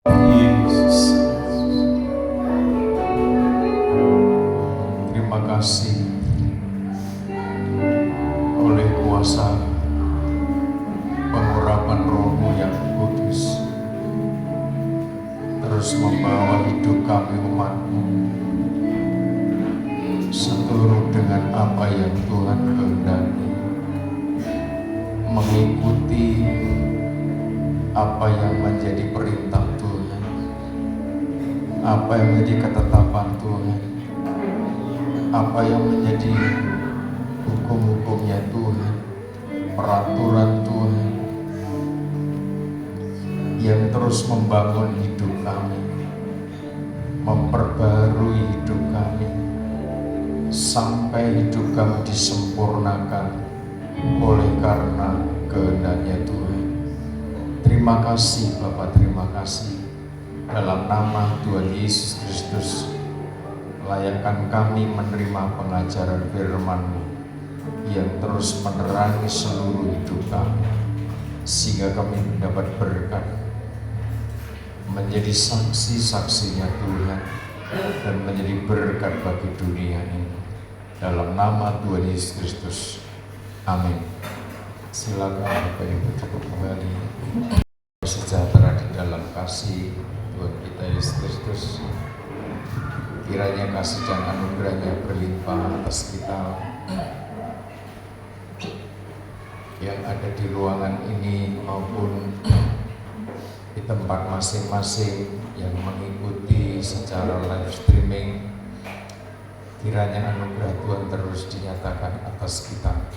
Yesus, terima kasih oleh kuasa pengurapan Roh-Mu yang kudus terus membawa hidup kami umat-Mu seturut dengan apa yang Tuhan kehendaki, mengikuti apa yang menjadi perintah Tuhan, apa yang menjadi ketetapan Tuhan, apa yang menjadi hukum-hukumnya Tuhan, peraturan Tuhan yang terus membangun hidup kami, memperbarui hidup kami, sampai hidup kami disempurnakan oleh karena kehendaknya Tuhan. Terima kasih Bapa, terima kasih. Dalam nama Tuhan Yesus Kristus, layakkan kami menerima pengajaran firman-Mu yang terus menerangi seluruh hidup kami, sehingga kami mendapat berkat, menjadi saksi-saksinya Tuhan, dan menjadi berkat bagi dunia ini. Dalam nama Tuhan Yesus Kristus, amin. Silakan Bapak Ibu cukup kembali. Sejahtera di dalam kasih Tuhan kita Yesus Kristus. Kiranya kasih dan anugerahnya berlimpah atas kita yang ada di ruangan ini maupun di tempat masing-masing yang mengikuti secara live streaming. Kiranya anugerah Tuhan terus dinyatakan atas kita.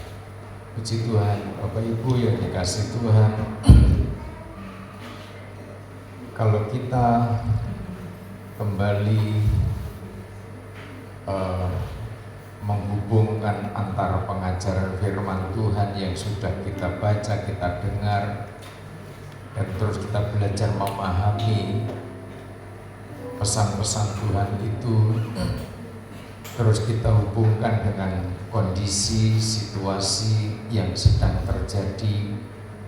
Puji Tuhan, Bapak Ibu yang dikasih Tuhan. Kalau kita kembali menghubungkan antara pengajaran firman Tuhan yang sudah kita baca, kita dengar, dan terus kita belajar memahami pesan-pesan Tuhan itu, terus kita hubungkan dengan kondisi, situasi yang sedang terjadi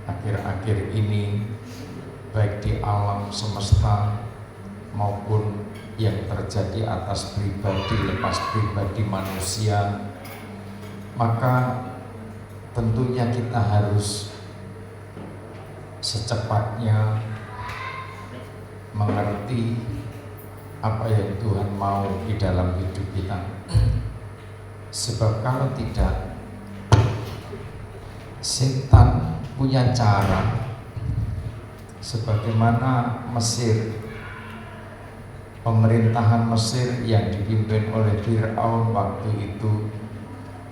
akhir-akhir ini, baik di alam semesta maupun yang terjadi atas pribadi lepas pribadi manusia, maka tentunya kita harus secepatnya mengerti apa yang Tuhan mau di dalam hidup kita. Sebab kalau tidak, setan punya cara. Sebagaimana Mesir, pemerintahan Mesir yang dipimpin oleh Fir'aun waktu itu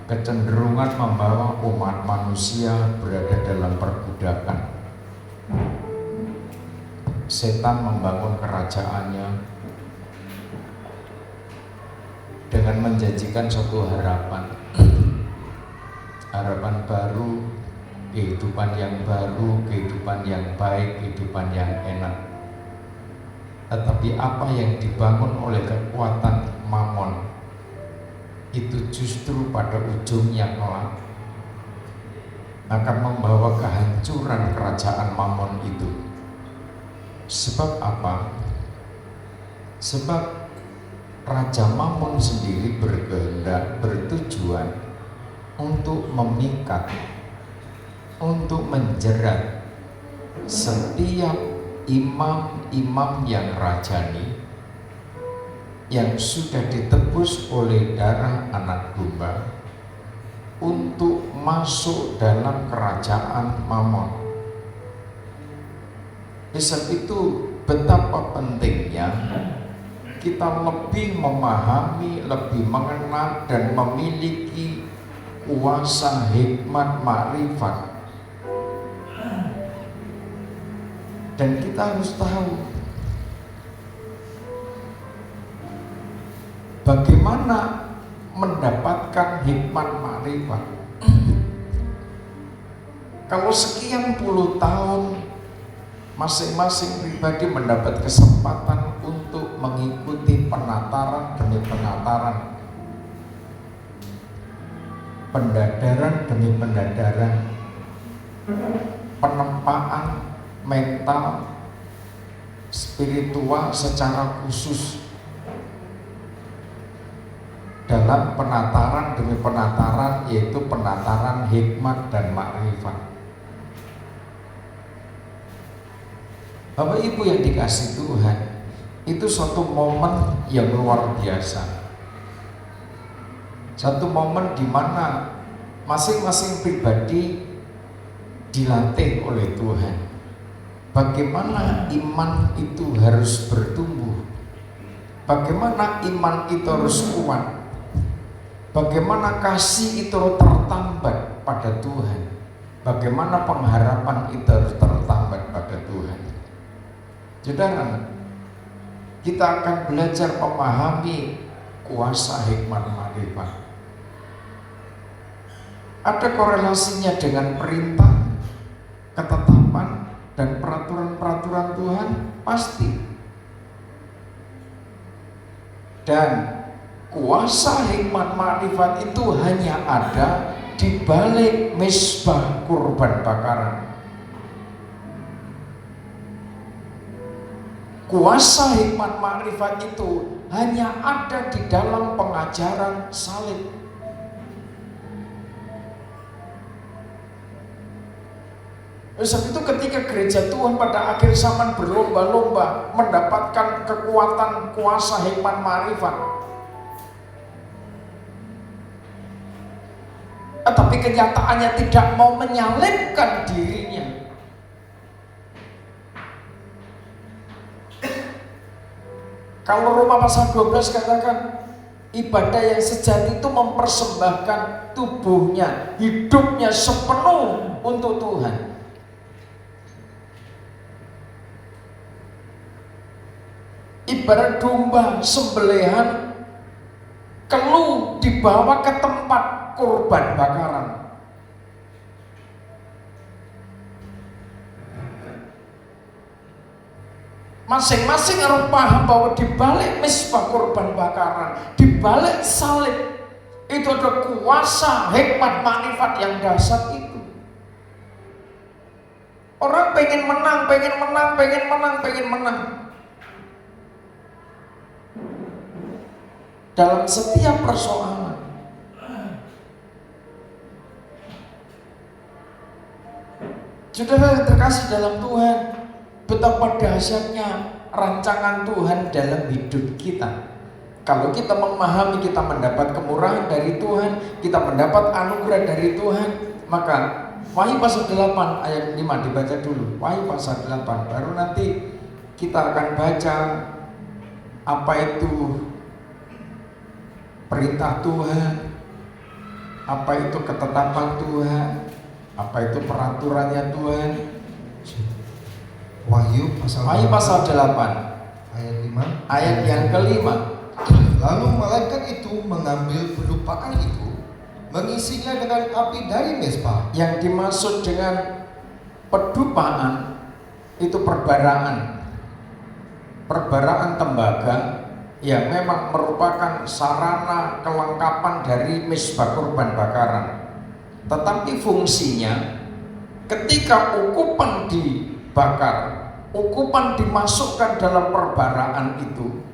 kecenderungan membawa umat manusia berada dalam perbudakan. Setan membangun kerajaannya dengan menjanjikan suatu harapan baru, kehidupan yang baru, kehidupan yang baik, kehidupan yang enak. Tetapi apa yang dibangun oleh kekuatan Mamon itu justru pada ujungnya kelak akan membawa kehancuran kerajaan Mamon itu. Sebab apa? Sebab Raja Mamon sendiri berkehendak, bertujuan untuk memikat, untuk menjerat setiap imam-imam yang rajani yang sudah ditebus oleh darah anak domba untuk masuk dalam kerajaan Mamon. Sebab itu betapa pentingnya kita lebih memahami, lebih mengenal dan memiliki kuasa, hikmat, makrifat. Dan kita harus tahu bagaimana mendapatkan hikmat makrifat. Kalau sekian puluh tahun masing-masing pribadi mendapat kesempatan untuk mengikuti penataran demi penataran, pendadaran demi pendadaran, penempaan mental, spiritual secara khusus dalam penataran demi penataran, yaitu penataran hikmat dan makrifat. Bapak Ibu yang dikasih Tuhan, itu suatu momen yang luar biasa. Satu momen di mana masing-masing pribadi dilatih oleh Tuhan. Bagaimana iman itu harus bertumbuh, bagaimana iman itu harus kuat, bagaimana kasih itu tertambat pada Tuhan, bagaimana pengharapan itu harus tertambat pada Tuhan. Saudara, kita akan belajar memahami kuasa hikmat makrifat. Ada korelasinya dengan perintah, ketetapan, dan peraturan-peraturan Tuhan, pasti. Dan kuasa hikmat makrifat itu hanya ada di balik mezbah kurban bakaran. Kuasa hikmat makrifat itu hanya ada di dalam pengajaran salib. Sebab itu ketika gereja Tuhan pada akhir zaman berlomba-lomba mendapatkan kekuatan kuasa hikmat makrifat, tapi kenyataannya tidak mau menyalibkan dirinya. Kalau Roma pasal 12 katakan ibadah yang sejati itu mempersembahkan tubuhnya, hidupnya sepenuh untuk Tuhan. Ibarat domba sembelihan kelu dibawa ke tempat kurban bakaran. Masing-masing harus paham bahwa di balik mezbah kurban bakaran, di balik salib itu ada kuasa hikmat makrifat yang dahsyat itu. Orang pengen menang, pengen menang, pengen menang, pengen menang. Dalam setiap persoalan. Saudara yang terkasih dalam Tuhan, betapa dahsyatnya rancangan Tuhan dalam hidup kita. Kalau kita memahami, kita mendapat kemurahan dari Tuhan, kita mendapat anugerah dari Tuhan, maka Wahyu pasal 8 ayat 5 dibaca dulu. Wahyu pasal 8, baru nanti kita akan baca apa itu perintah Tuhan, apa itu ketetapan Tuhan, apa itu peraturannya Tuhan. Wahyu pasal 8 ayat 5, ayat yang kelima. lalu malaikat itu mengambil pedupaan itu, mengisinya dengan api dari mezbah. Yang dimaksud dengan pedupaan itu perbaraan tembaga yang memang merupakan sarana kelengkapan dari mezbah kurban bakaran. Tetapi fungsinya ketika ukupan dibakar, ukupan dimasukkan dalam perbaraan itu,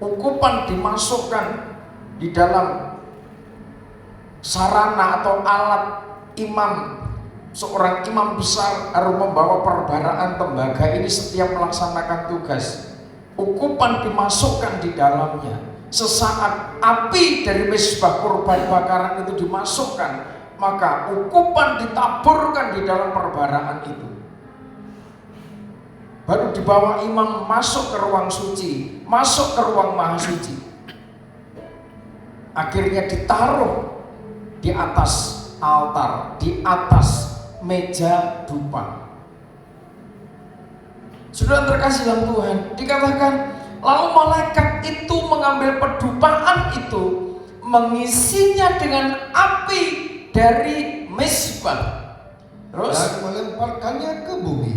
ukupan dimasukkan di dalam sarana atau alat imam. Seorang imam besar harus membawa perbaraan tembaga ini setiap melaksanakan tugas. Ukupan dimasukkan di dalamnya. Sesaat api dari mezbah kurban bakaran itu dimasukkan, maka ukupan ditaburkan di dalam perbaraan itu. Baru dibawa imam masuk ke ruang suci, masuk ke ruang maha suci. Akhirnya ditaruh di atas altar, di atas meja dupa. Saudara terkasih dalam Tuhan, dikatakan lalu malaikat itu mengambil pedupaan itu, mengisinya dengan api dari mezbah, terus dan melemparkannya ke bumi.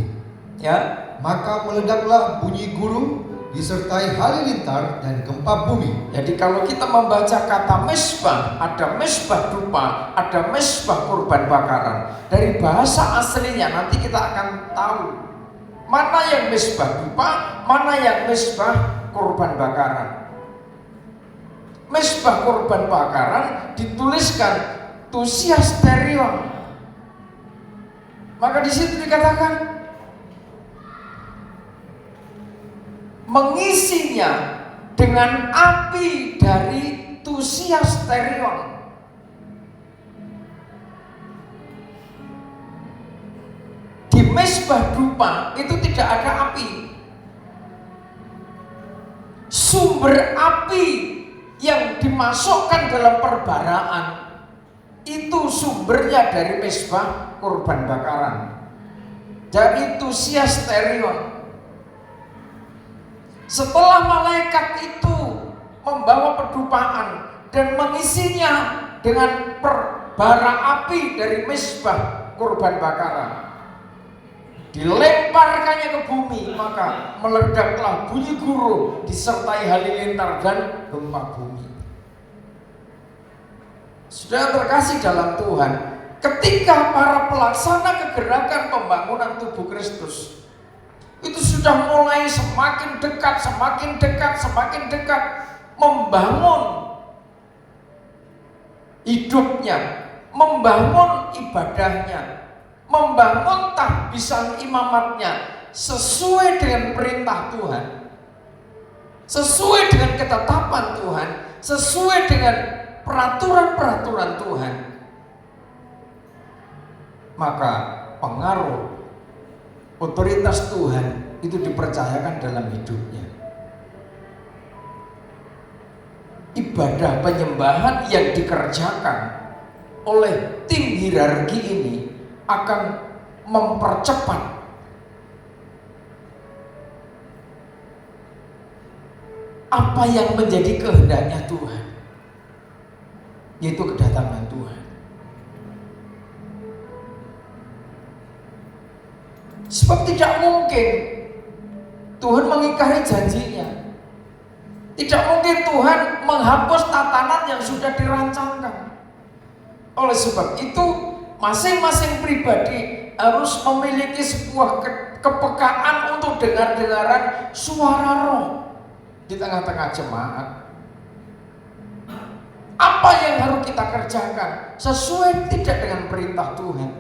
Ya, maka meledaklah bunyi gurung disertai halilintar dan gempa bumi. jadi kalau kita membaca kata mezbah, ada mezbah dupa, ada mezbah kurban bakaran. Dari bahasa aslinya nanti kita akan tahu Mana yang mezbah dupa, mana yang mezbah korban bakaran. Mezbah korban bakaran dituliskan tusiasterion. Maka di situ dikatakan mengisinya dengan api dari tusiasterion. Di mezbah dupa itu tidak ada api. Sumber api yang dimasukkan dalam perbaraan itu sumbernya dari mezbah korban bakaran, dari tusiasterion. Setelah malaikat itu membawa pedupaan dan mengisinya dengan bara api dari mezbah korban bakaran, dilemparkannya ke bumi, maka meledaklah bunyi gurun disertai halilintar dan gempa bumi. Sudah terkasih dalam Tuhan, ketika para pelaksana kegerakan pembangunan tubuh Kristus itu sudah mulai semakin dekat membangun hidupnya, membangun ibadahnya, membangun tahbisan imamatnya sesuai dengan perintah Tuhan, sesuai dengan ketetapan Tuhan, sesuai dengan peraturan-peraturan Tuhan, maka pengaruh otoritas Tuhan itu dipercayakan dalam hidupnya. Ibadah penyembahan yang dikerjakan oleh tim hierarki ini akan mempercepat apa yang menjadi kehendaknya Tuhan, yaitu kedatangan Tuhan. Sebab tidak mungkin Tuhan mengingkari janjinya. Tidak mungkin Tuhan menghapus tatanan yang sudah dirancangkan. Oleh sebab itu, masing-masing pribadi harus memiliki sebuah kepekaan untuk dengar-dengaran suara roh di tengah-tengah jemaat. Apa yang harus kita kerjakan sesuai tidak dengan perintah Tuhan,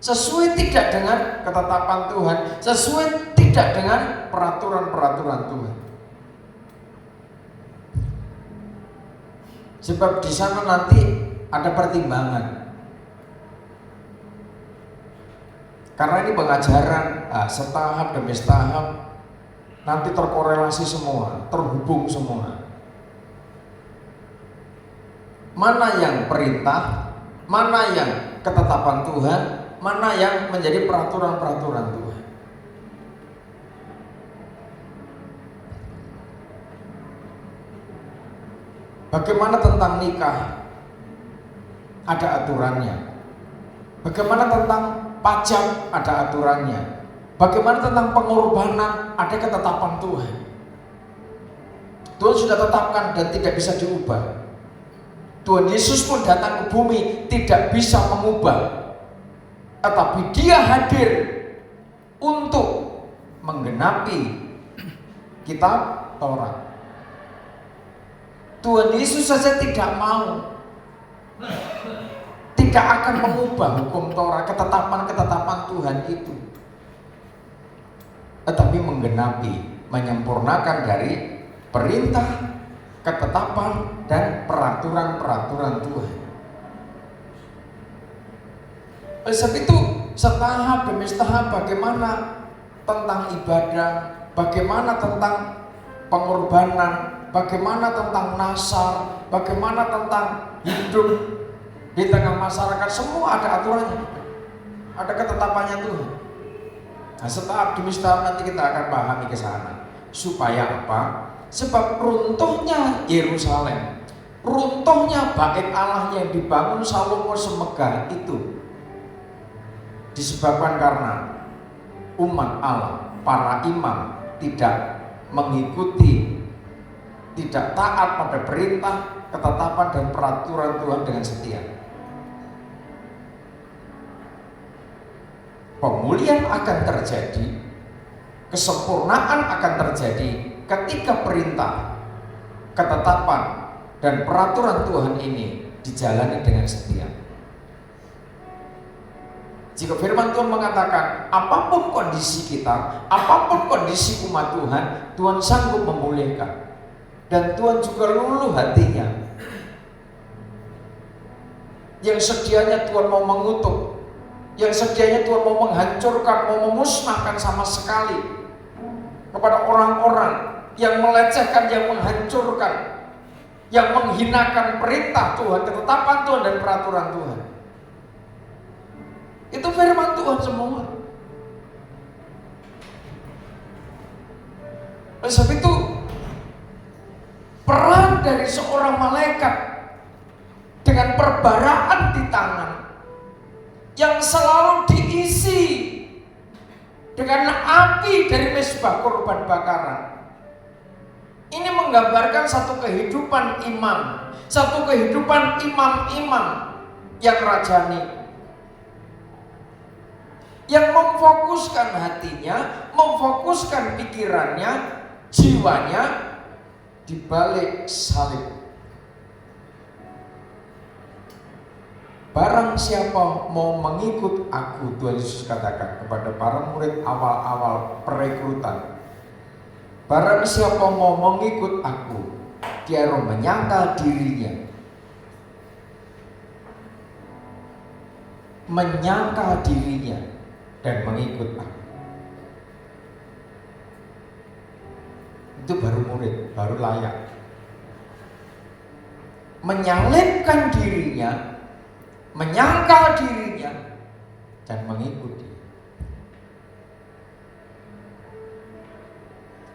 sesuai tidak dengan ketetapan Tuhan, sesuai tidak dengan peraturan-peraturan Tuhan. Sebab di sana nanti ada pertimbangan. Karena ini pengajaran setahap demi setahap, nanti terkorelasi semua, terhubung semua. Mana yang perintah, mana yang ketetapan Tuhan, mana yang menjadi peraturan-peraturan Tuhan. Bagaimana tentang nikah? Ada aturannya. Bagaimana tentang pajak? Ada aturannya. Bagaimana tentang pengorbanan? Ada ketetapan Tuhan. Tuhan sudah tetapkan dan tidak bisa diubah. Tuhan Yesus pun datang ke bumi tidak bisa mengubah, tetapi Dia hadir untuk menggenapi kitab Taurat. Tuhan Yesus saja tidak mau, tidak akan mengubah hukum Taurat, ketetapan-ketetapan Tuhan itu, tetapi menggenapi, menyempurnakan dari perintah, ketetapan, dan peraturan-peraturan Tuhan. Oleh sebab itu, setahap demi setahap bagaimana tentang ibadah, bagaimana tentang pengorbanan, bagaimana tentang nasar, bagaimana tentang hidup di tengah masyarakat, semua ada aturannya, ada ketetapannya Tuhan. Nah, setahap demi setahap nanti kita akan pahami ke sana. Supaya apa? Sebab runtuhnya Yerusalem, runtuhnya bait Allah yang dibangun Salomo semegah itu disebabkan karena umat Allah, para imam tidak mengikuti, tidak taat pada perintah, ketetapan, dan peraturan Tuhan dengan setia. Pemulihan akan terjadi Kesempurnaan akan terjadi ketika perintah, ketetapan, dan peraturan Tuhan ini dijalani dengan setia. Jika firman Tuhan mengatakan apapun kondisi kita, apapun kondisi umat Tuhan, Tuhan sanggup memulihkan. Dan Tuhan juga luluh hatinya. Yang sedianya Tuhan mau mengutuk, yang sedianya Tuhan mau menghancurkan, mau memusnahkan sama sekali, kepada orang-orang yang melecehkan, yang menghancurkan, yang menghinakan perintah Tuhan, ketetapan Tuhan, dan peraturan Tuhan. Itu firman Tuhan semua. Oleh sebab itu, peran dari seorang malaikat dengan perbaraan di tangan yang selalu diisi dengan api dari mezbah korban bakaran, ini menggambarkan satu kehidupan imam, satu kehidupan imam-imam yang rajani, yang memfokuskan hatinya, memfokuskan pikirannya, jiwanya di balik salib. Barang siapa mau mengikut aku, Tuhan Yesus katakan kepada para murid awal-awal perekrutan, barang siapa mau mengikut aku, dia harus menyangkal dirinya, dan mengikut aku. Itu baru murid, baru layak. Menyalibkan dirinya, menyangkal dirinya, dan mengikuti.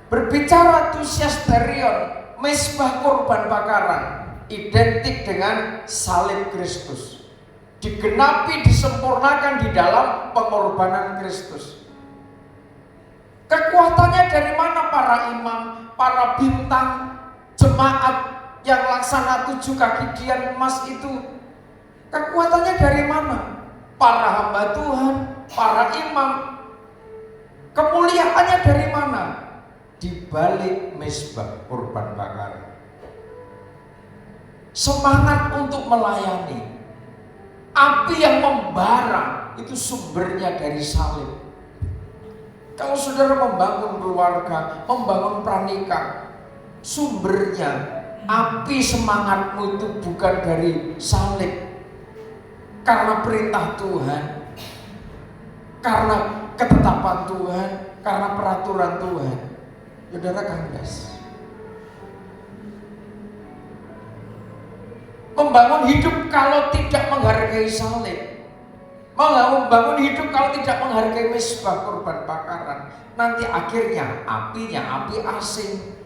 Berbicara tusiasterion, mezbah korban bakaran, identik dengan salib Kristus. Digenapi, disempurnakan di dalam pengorbanan Kristus. Kekuatannya dari mana para imam, para bintang, jemaat yang laksana 7 kaki dian emas itu? Kekuatannya dari mana? Para hamba Tuhan, para imam. Kemuliaannya dari mana? Di balik mezbah korban bakaran. Semangat untuk melayani. Api yang membara itu sumbernya dari salib. Kalau saudara membangun keluarga, membangun pranikah, sumbernya api semangatmu itu bukan dari salib. Karena perintah Tuhan, karena ketetapan Tuhan, karena peraturan Tuhan, saudara kandas. Membangun hidup kalau tidak menghargai salib, membangun hidup kalau tidak menghargai mezbah korban bakaran, nanti akhirnya apinya api asing.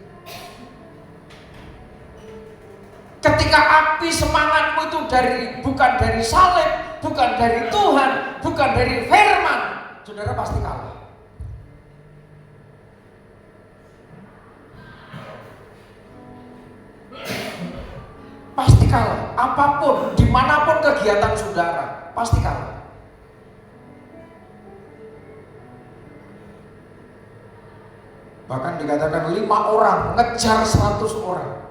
Ketika api semangatmu itu bukan dari salib, bukan dari Tuhan, bukan dari firman, saudara pasti kalah. Pasti kalah. Apapun, dimanapun kegiatan saudara, pasti kalah. Bahkan dikatakan 5 orang ngejar 100 orang.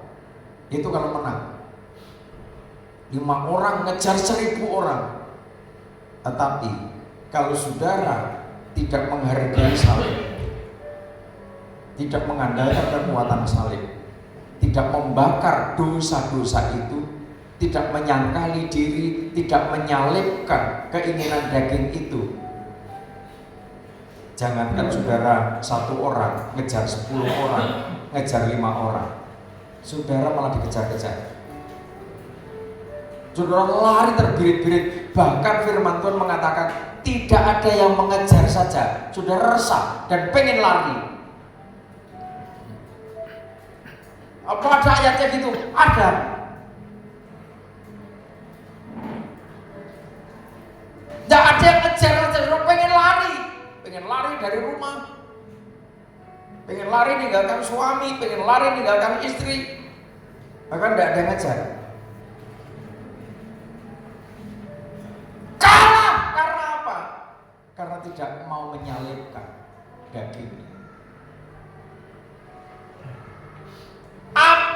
Itu kalau menang. 5 orang ngejar 1000 orang. Tetapi kalau saudara tidak menghargai salib, tidak mengandalkan kekuatan salib, tidak membakar dosa-dosa itu, tidak menyangkali diri, tidak menyalibkan keinginan daging itu, jangankan saudara 1 orang ngejar 10 orang, ngejar 5 orang, saudara malah dikejar-kejar. Saudara lari terbirit-birit. Bahkan firman Tuhan mengatakan tidak ada yang mengejar saja, saudara resah dan pengen lari. Apa ada ayatnya gitu? Ada. Tidak ada yang ngejar saja, saudara pengen lari dari rumah, pengen lari ninggalkan suami, pengen lari ninggalkan istri, bahkan tidak ada yang ngejar. Kalah karena apa? Karena tidak mau menyalibkan daging.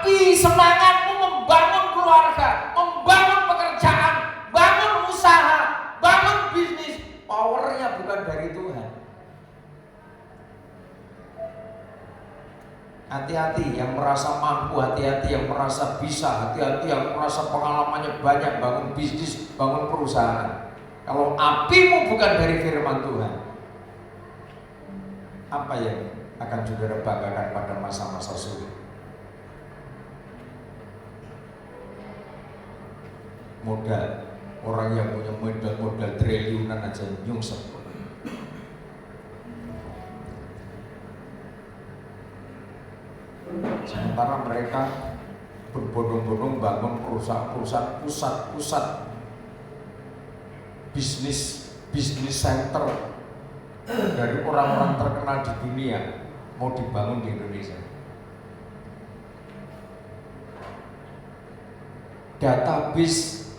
api semangatmu membangun keluarga, membangun pekerjaan, bangun usaha, bangun bisnis, powernya bukan dari Tuhan. Hati-hati yang merasa mampu, hati-hati yang merasa bisa, hati-hati yang merasa pengalamannya banyak, bangun bisnis, bangun perusahaan. Kalau apimu bukan dari firman Tuhan, apa yang akan saudara banggakan pada masa-masa sulit? Modal, orang yang punya modal triliunan aja nyungsep. Sementara mereka berbondong-bondong bangun perusahaan-perusahaan pusat-pusat bisnis center dari orang-orang terkenal di dunia mau dibangun di Indonesia. Database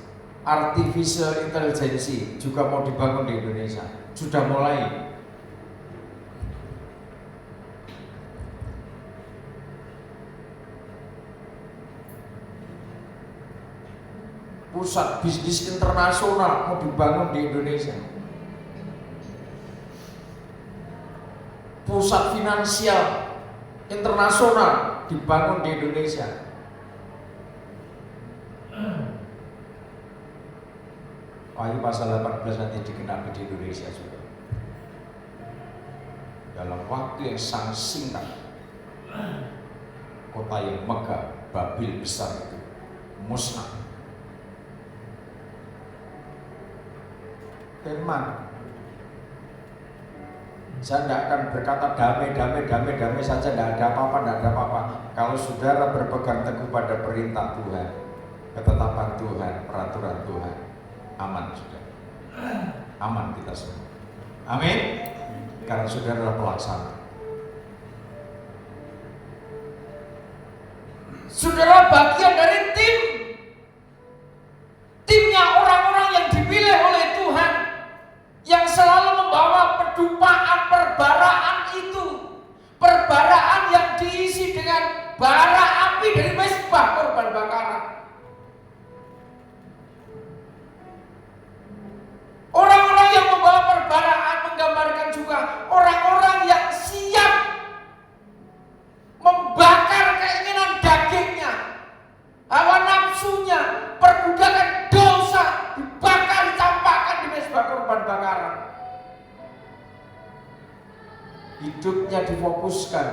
artificial intelligence juga mau dibangun di Indonesia. Sudah mulai. Pusat bisnis internasional mau dibangun di Indonesia. Pusat finansial internasional dibangun di Indonesia. Wahyu pasal 18 nanti digenapi di Indonesia juga. Dalam waktu yang sangat singkat, kota yang megah, Babil besar itu musnah. Firman, saya tidak akan berkata damai saja, tidak ada apa-apa. Kalau saudara berpegang teguh pada perintah Tuhan, ketetapan Tuhan, peraturan Tuhan, aman sudah, aman kita semua. Amin. Karena saudara adalah pelaksana. Saudara bagian dari timnya orang-orang yang dipilih oleh Tuhan, yang selalu membawa pedupaan perbaraan itu, perbaraan yang diisi dengan bara api dari mezbah korban bakaran. Orang-orang yang membawa perbaraan menggambarkan juga orang-orang yang siap membakar keinginan dagingnya, hawa nafsunya, perbudakan dosa, dibakar, dicampakkan di mezbah korban bakaran. Hidupnya difokuskan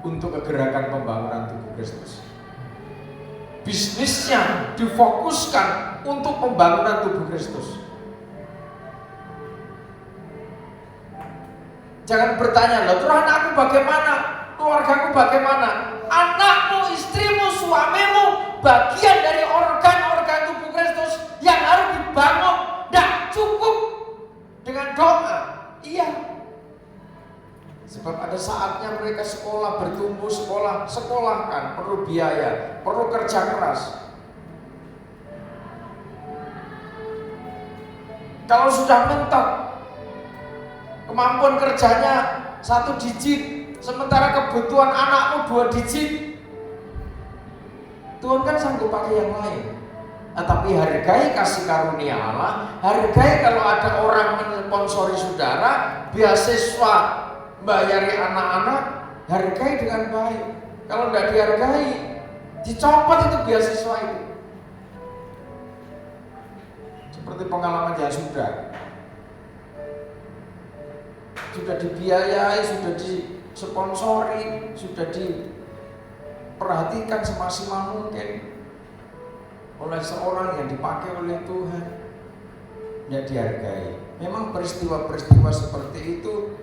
untuk kegerakan pembangunan tubuh Kristus. Bisnisnya difokuskan untuk pembangunan tubuh Kristus. Jangan bertanya, loh Tuhan aku bagaimana? Keluargaku bagaimana? Anakmu, istrimu, suamimu bagian dari organ-organ tubuh Kristus yang harus dibangun. Tidak cukup dengan doa. Iya. Sebab ada saatnya mereka sekolah, bertumbuh sekolahkan, perlu biaya, perlu kerja keras. Kalau sudah mentok, kemampuan kerjanya 1 digit, sementara kebutuhan anakmu 2 digit, Tuhan kan sanggup pakai yang lain. Tapi hargai kasih karunia Allah, hargai kalau ada orang mensponsori saudara, beasiswa, bayari anak-anak, hargai dengan baik. Kalau tidak dihargai, dicopot itu beasiswa itu. Seperti pengalaman yang sudah dibiayai, sudah disponsori, sudah diperhatikan semaksimal mungkin oleh seorang yang dipakai oleh Tuhan, tidak dihargai. Memang peristiwa-peristiwa seperti itu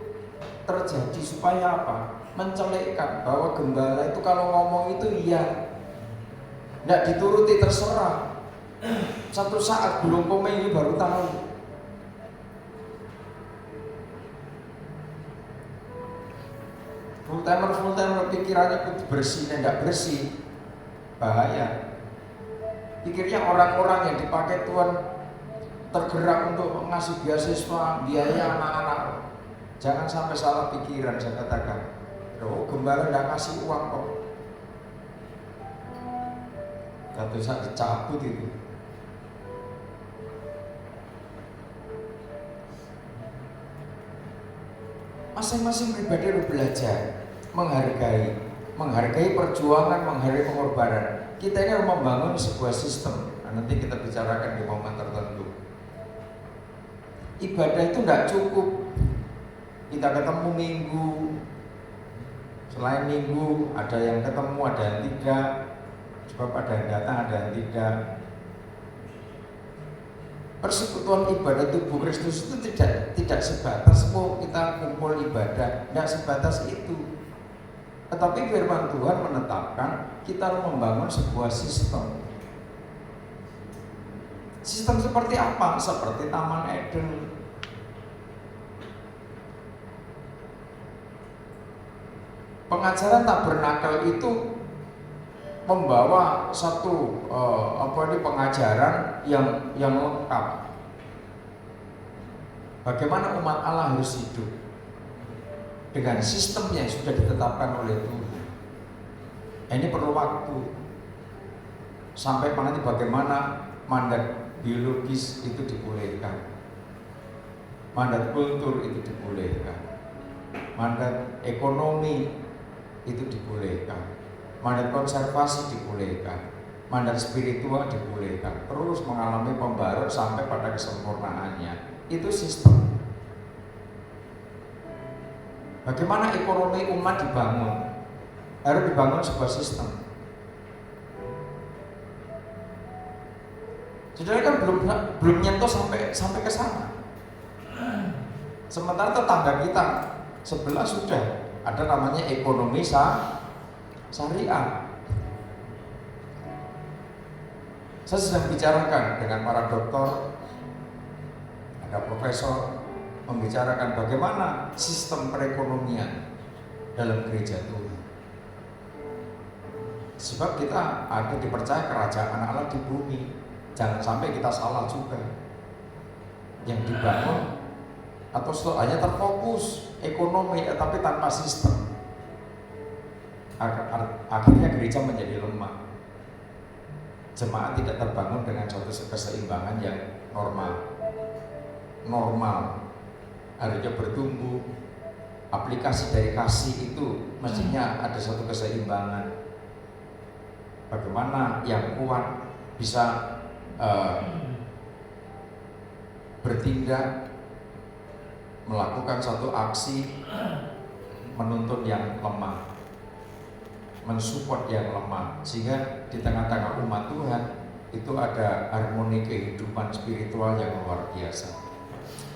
terjadi supaya apa? Mencelekkan bahwa gembala itu kalau ngomong itu iya, tidak dituruti terserah. Satu saat belum pemilu baru tahu. Full timer pikirannya bersih dan tidak bersih, bahaya. Pikirnya orang-orang yang dipakai Tuhan tergerak untuk mengasih beasiswa, biaya anak-anak. Jangan sampai salah pikiran, saya katakan. Oh, gembala tidak kasih uang kok. Satu saat dicabut itu. Masing-masing pribadi harus belajar menghargai perjuangan, menghargai pengorbanan. Kita ini harus membangun sebuah sistem. Nah, nanti kita bicarakan di momen tertentu. Ibadah itu tidak cukup kita ketemu minggu, selain minggu ada yang ketemu, ada yang tidak. Sebab ada yang datang, ada yang tidak. Persekutuan ibadah tubuh Kristus itu tidak sebatas kita kumpul ibadah, tidak sebatas itu. Tetapi firman Tuhan menetapkan kita harus membangun sebuah sistem. Sistem seperti apa? Seperti Taman Eden. Pengajaran tabernakel itu membawa satu pengajaran yang lengkap. Bagaimana umat Allah harus hidup dengan sistem yang sudah ditetapkan oleh Tuhan. Ini perlu waktu. Sampai nanti bagaimana mandat biologis itu dibolehkan, mandat kultur itu dibolehkan, mandat ekonomi itu dibolehkan, mandat konservasi dibolehkan, mandat spiritual dibolehkan, terus mengalami pembaruan sampai pada kesempurnaannya. Itu sistem. Bagaimana ekonomi umat dibangun? Harus dibangun sebuah sistem. Saudara kan belum nyentuh sampai ke sana. Sementara tetangga kita sebelah sudah ada namanya ekonomi syariah. Saya sedang bicarakan dengan para dokter, ada profesor, membicarakan bagaimana sistem perekonomian dalam gereja Tuhan. Sebab kita ada dipercaya kerajaan Allah di bumi. Jangan sampai kita salah juga. Yang dibangun atau hanya terfokus ekonomi tapi tanpa sistem. Akhirnya gereja menjadi lemah. Jemaat tidak terbangun dengan suatu keseimbangan yang normal. Harusnya bertumbuh. Aplikasi dari kasih itu mestinya ada satu keseimbangan. Bagaimana yang kuat bisa bertindak, melakukan satu aksi, menuntun yang lemah, mensupport yang lemah, sehingga di tengah-tengah umat Tuhan itu ada harmoni kehidupan spiritual yang luar biasa.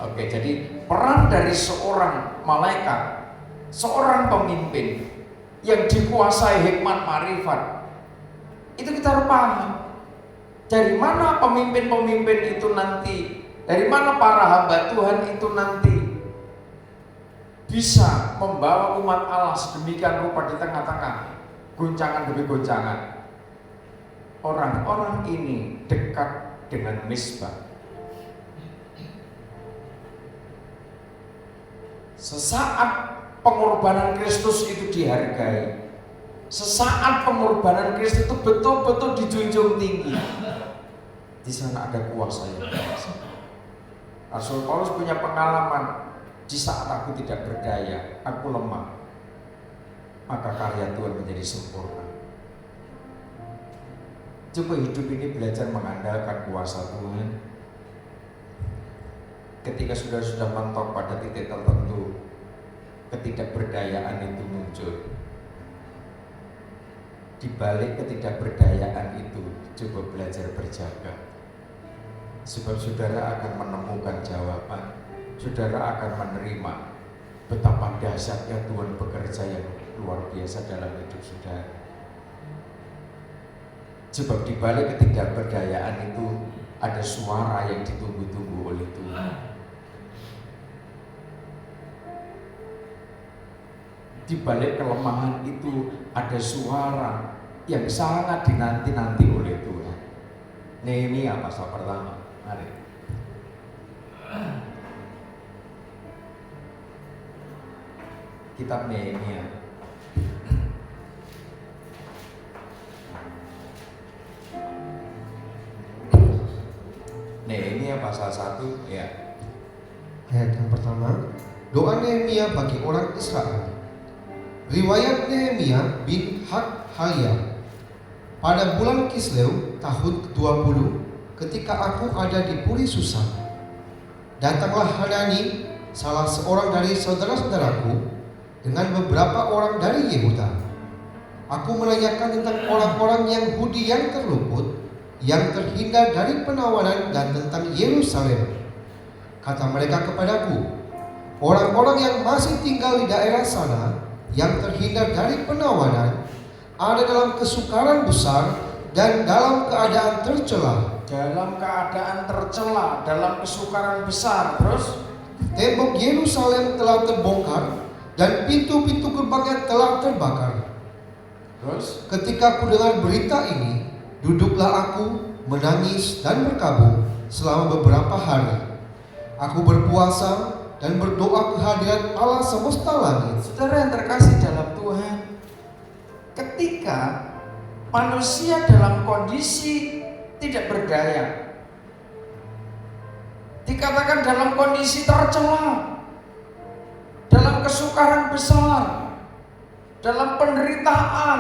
Oke, jadi peran dari seorang malaikat, seorang pemimpin yang dikuasai hikmat marifat, itu kita harus paham. Dari mana pemimpin-pemimpin itu nanti, dari mana para hamba Tuhan itu nanti bisa membawa umat Allah sedemikian rupa di tengah-tengah goncangan demi goncangan. Orang-orang ini dekat dengan Mezbah. Sesaat pengorbanan Kristus itu dihargai. Sesaat pengorbanan Kristus itu betul-betul dijunjung tinggi. Di sana ada kuasa yang biasa. Rasul Paulus punya pengalaman. Di saat aku tidak berdaya, aku lemah, maka karya Tuhan menjadi sempurna. Coba hidup ini belajar mengandalkan kuasa Tuhan. Ketika sudah mentok pada titik tertentu, ketidakberdayaan itu muncul. Di balik ketidakberdayaan itu, coba belajar berjaga. Sebab saudara akan menemukan jawaban. Saudara akan menerima betapa dahsyatnya Tuhan bekerja yang luar biasa dalam hidup saudara. Sebab di balik ketidakberdayaan itu ada suara yang ditunggu-tunggu oleh Tuhan. Di balik kelemahan itu ada suara yang sangat dinanti-nanti oleh Tuhan. Nehemia pasal pertama. Mari. Kitab Nehemia. salah satu ya. Ayat yang pertama, doa Nehemia bagi orang Israel. Riwayat Nehemia bin Hakhalia. Pada bulan Kisleu tahun ke-20, ketika aku ada di Puri Susa, datanglah Hanani, salah seorang dari saudara-saudaraku, dengan beberapa orang dari Yehuda. Aku menanyakan tentang orang-orang Yahudi yang terluput, yang terhindar dari penawanan, dan tentang Yerusalem. Kata mereka kepadaku, orang-orang yang masih tinggal di daerah sana, yang terhindar dari penawanan, ada dalam kesukaran besar dan dalam keadaan tercela. Dalam keadaan tercela, dalam kesukaran besar. Terus Tembok Yerusalem telah terbongkar dan pintu-pintu gerbangnya telah terbakar. Terus Ketika aku dengar berita ini, duduklah aku menangis dan berkabung selama beberapa hari. Aku berpuasa dan berdoa kehadiran Allah semesta langit. saudara yang terkasih dalam Tuhan, ketika manusia dalam kondisi tidak berdaya, dikatakan dalam kondisi tercela, dalam kesukaran besar, dalam penderitaan,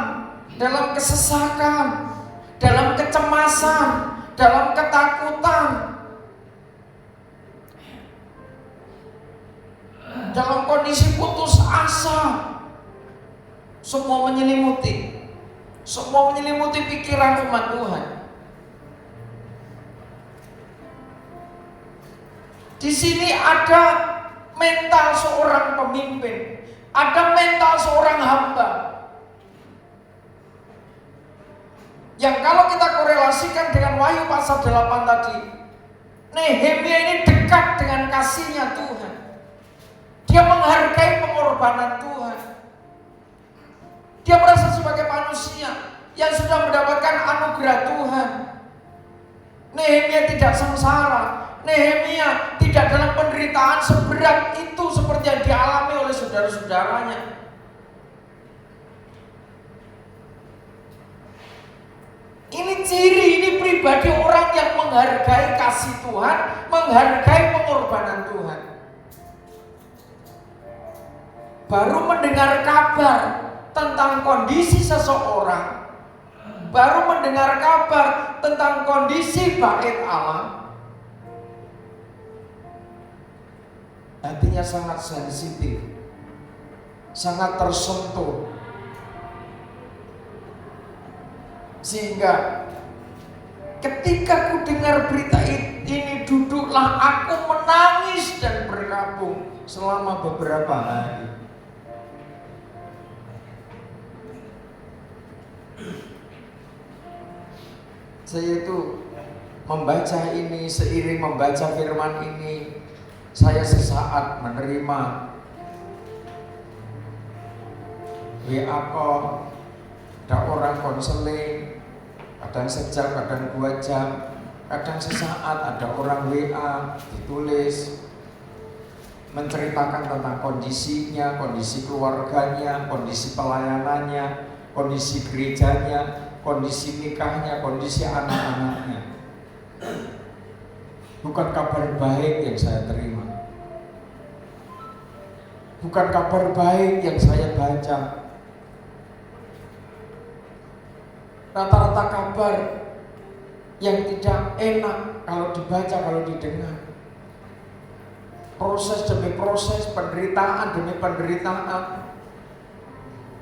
dalam kesesakan, dalam kecemasan, dalam ketakutan, dalam kondisi putus asa, semua menyelimuti pikiran umat Tuhan. Di sini ada mental seorang pemimpin, ada mental seorang hamba, yang kalau kita korelasikan dengan Wahyu pasal 8 tadi, Nehemia ini dekat dengan kasihnya Tuhan. Dia menghargai pengorbanan Tuhan. Dia merasa sebagai manusia yang sudah mendapatkan anugerah Tuhan. Nehemia tidak sengsara. Nehemia tidak dalam penderitaan seberat itu seperti yang dialami oleh saudara-saudaranya. Ini ciri, ini pribadi orang yang menghargai kasih Tuhan, menghargai pengorbanan Tuhan. Baru mendengar kabar tentang kondisi seseorang, baru mendengar kabar tentang kondisi bait Allah, hatinya sangat sensitif, sangat tersentuh, sehingga ketika ku dengar berita ini, duduklah aku menangis dan berkabung selama beberapa hari. Saya itu membaca ini, seiring membaca firman ini, saya sesaat menerima WA call, ada orang konseling, kadang sejam, kadang 2 jam, kadang sesaat ada orang WA ditulis menceritakan tentang kondisinya, kondisi keluarganya, kondisi pelayanannya, kondisi gerejanya, kondisi nikahnya, kondisi anak-anaknya. Bukan kabar baik yang saya terima, bukan kabar baik yang saya baca. Rata-rata kabar yang tidak enak kalau dibaca, kalau didengar. Proses demi proses, penderitaan demi penderitaan.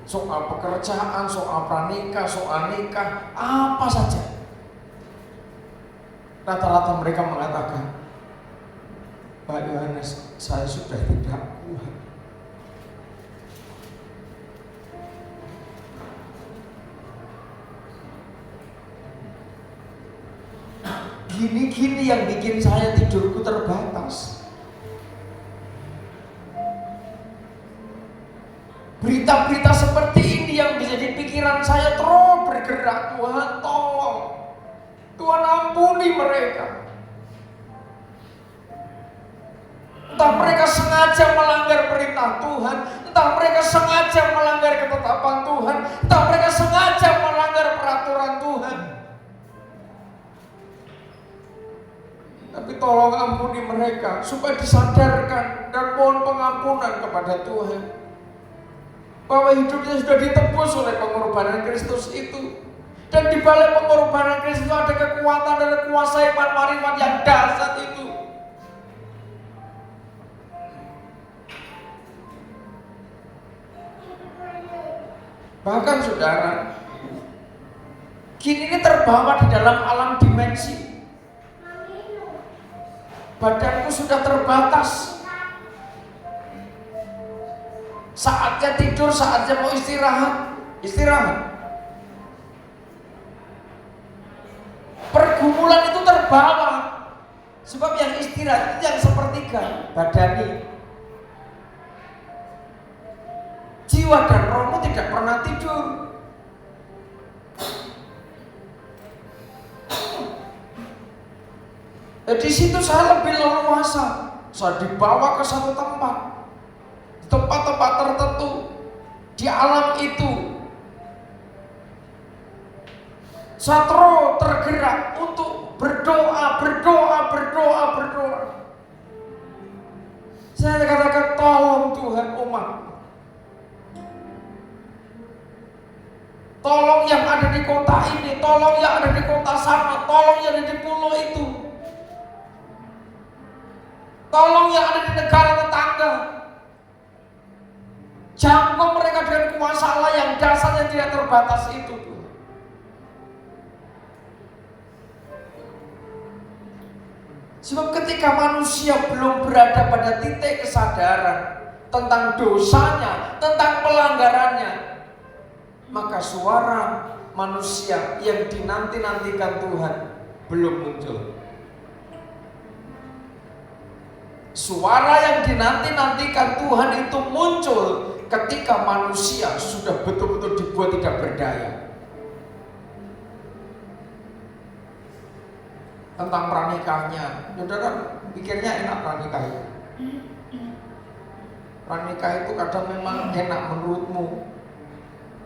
Soal pekerjaan, soal pranikah, soal nikah, apa saja. Rata-rata mereka mengatakan, Pak Yohanes, saya sudah tidak kuat. Gini-gini yang bikin saya tidurku terbatas. Berita-berita seperti ini yang bisa di pikiran saya terus bergerak. Tuhan tolong, Tuhan ampuni mereka. Entah mereka sengaja melanggar perintah Tuhan, entah mereka sengaja melanggar ketetapan Tuhan, entah mereka sengaja melanggar peraturan Tuhan. Tapi Tapi tolong ampuni mereka supaya disadarkan dan mohon pengampunan kepada Tuhan bahwa hidupnya sudah ditebus oleh pengorbanan Kristus itu. Dan di balik pengorbanan Kristus ada kekuatan dan kuasa iman marifat yang dahsyat itu. Bahkan saudara, kini ini terbawa di dalam alam dimensi. Badanku sudah terbatas. Saatnya tidur, saatnya mau istirahat. Pergumulan itu terbawa. Sebab yang istirahat itu yang sepertiga badani. Jiwa dan rohmu tidak pernah tidur. Di situ saya lebih leluasa. Saya dibawa ke satu tempat, di tempat-tempat tertentu di alam itu. Saya tergerak untuk berdoa. Saya katakan, tolong Tuhan umat. Tolong yang ada di kota ini, tolong yang ada di kota sana, tolong yang ada di pulau itu. Tolong yang ada di negara tetangga. Jangkau mereka dengan kuasa Allah yang dahsyat yang tidak terbatas itu. Sebab ketika manusia belum berada pada titik kesadaran tentang dosanya, tentang pelanggarannya, maka suara manusia yang dinanti-nantikan Tuhan belum muncul. Suara yang dinanti-nantikan Tuhan itu muncul ketika manusia sudah betul-betul dibuat tidak berdaya. Tentang pranikahnya, saudara pikirnya enak pranikah itu. Pranikah itu kadang memang enak menurutmu.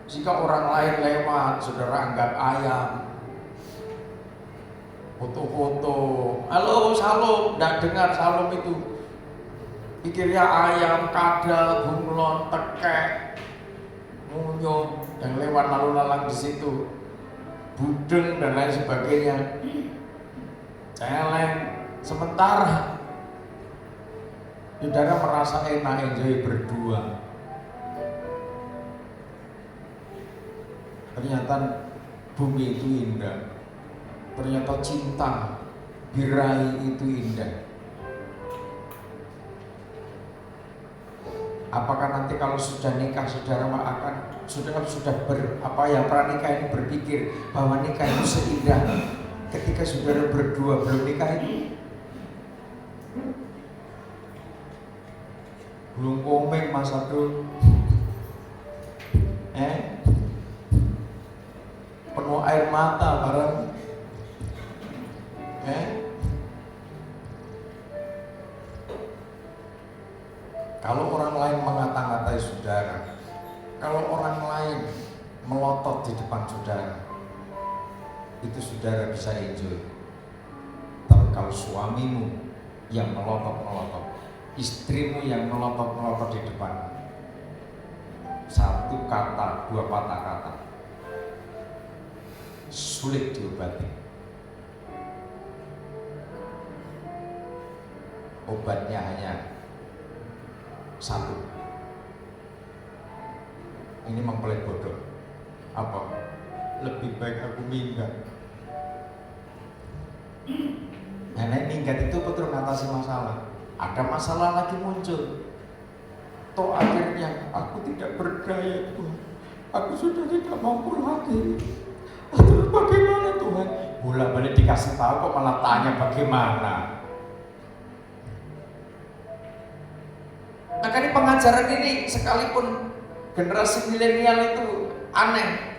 Jika orang lain lewat, saudara anggap ayam, foto-foto, halo salam, tidak dengar salam itu. Pikirnya ayam, kadal, bunglon, tekek, munyung yang lewat lalu lalang di situ, budeng dan lain sebagainya, celeng. Sementara saudara merasa enak enjoy berdua. Ternyata bumi itu indah. Ternyata cinta birahi itu indah. Apakah nanti kalau sudah nikah saudara yang pranikah ini berpikir bahwa nikah itu seindah ketika saudara berdua belum nikah itu? Belum komeng Mas Abdul. Penuh air mata bareng. Kalau orang lain mengata-ngatai saudara, kalau orang lain melotot di depan saudara, itu saudara bisa enjoy. Tapi kalau suamimu yang melotot-melotot, istrimu yang melotot-melotot di depan, satu kata, dua patah kata, sulit diobati. Obatnya hanya satu. Ini mempelai bodoh. Apa? Lebih baik aku minggat. Nenek minggat itu betul mengatasi masalah. Ada masalah lagi muncul. Toh akhirnya aku tidak berdaya Tuhan. Aku sudah tidak mampu lagi. Terus bagaimana Tuhan? Bolak-balik dikasih tahu kok malah tanya bagaimana. Makanya pengajaran ini sekalipun generasi milenial itu aneh,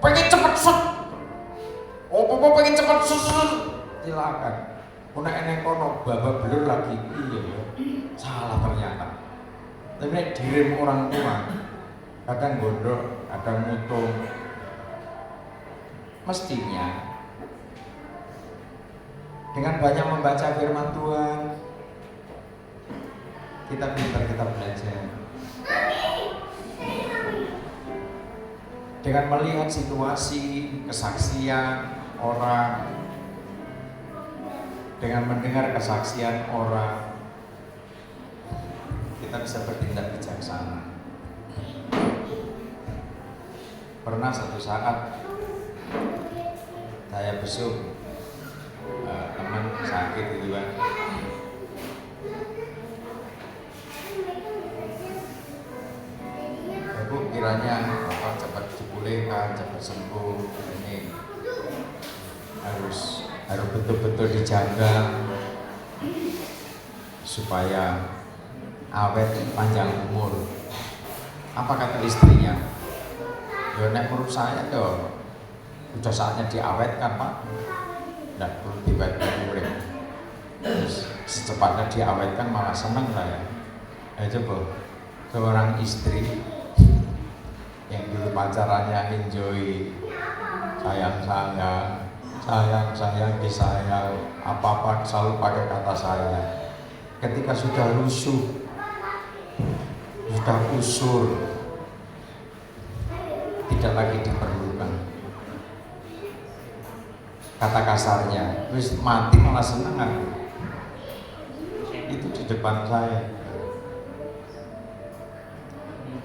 pengen cepet set, pengen cepet set, silakan. Una eneng kono baba belur lagi, iya salah ternyata. Tapi direm orang tua, kadang gondok, kadang mutung. Mestinya Dengan banyak membaca firman Tuhan, kita pintar, kita belajar. Dengan melihat situasi, kesaksian orang, dengan mendengar kesaksian orang, kita bisa bertindak bijaksana. Pernah satu saat saya besuk teman sakit gitu kan. Aku kiranya Bapak cepat dipulihkan, cepat sembuh. Ini harus betul-betul dijaga supaya awet panjang umur. Apa kata istrinya? Ya nek menurut saya ya udah saatnya diawetkan Pak. Nggak perlu diawetkan urip. Secepatnya diawetkan malah senang saya. Coba seorang istri yang dulu pacarannya enjoy, sayang disayang, apa-apa selalu pakai kata saya. Ketika sudah rusuh, sudah usur, tidak lagi diperlukan. Kata kasarnya, wis mati malah seneng aku. Itu di depan saya.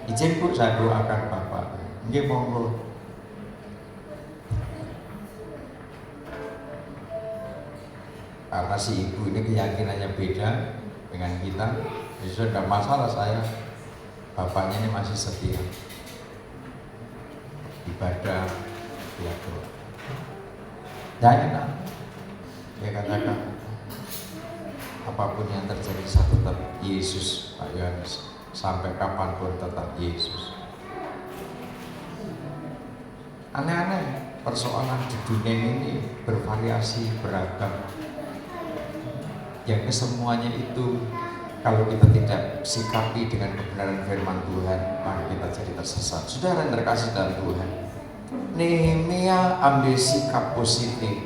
Izin Bu, saya doakan Bapak. Nggih monggo. Karena si ibu ini keyakinannya beda dengan kita, jadi sudah tidak masalah saya. Bapaknya ini masih setia, ibadah, dia doa. Ya enak, dia katakan apapun yang terjadi saya tetap Yesus, Pak Yohanes, sampai kapanpun tetap Yesus. Aneh-aneh, persoalan di dunia ini bervariasi, beragam. Yang kesemuanya itu kalau kita tidak sikapi dengan kebenaran firman Tuhan, maka kita jadi tersesat. Saudara yang terkasih dalam Tuhan, Nehemia ambil sikap positif,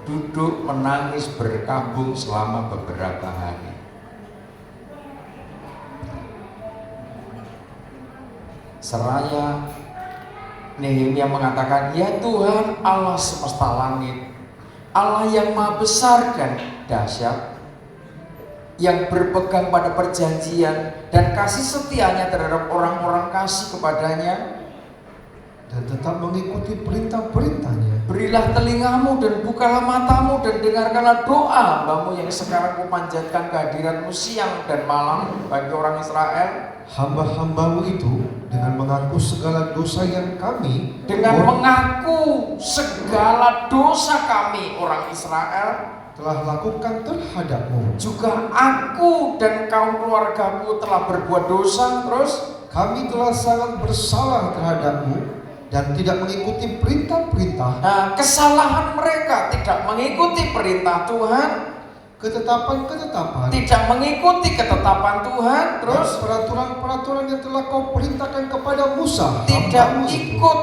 duduk menangis berkabung selama beberapa hari. Seraya Nehemia mengatakan, ya Tuhan Allah semesta langit, Allah yang maha besar dan dahsyat, yang berpegang pada perjanjian dan kasih setianya terhadap orang-orang kasih kepadanya, dan tetap mengikuti perintah-perintahnya. berilah telingamu dan bukalah matamu dan dengarkanlah doa hambamu yang sekarang kupanjatkan kehadiratmu siang dan malam bagi orang Israel. Hamba-hambamu itu dengan mengaku segala dosa yang kami, mengaku segala dosa kami orang Israel telah lakukan terhadapmu. Juga aku dan kaum keluargaku telah berbuat dosa. Terus kami telah sangat bersalah terhadapmu dan tidak mengikuti perintah-perintah. Kesalahan mereka tidak mengikuti perintah Tuhan, ketetapan-ketetapan, tidak mengikuti ketetapan Tuhan. Terus peraturan-peraturan yang telah kau perintahkan kepada Musa, tidak ikut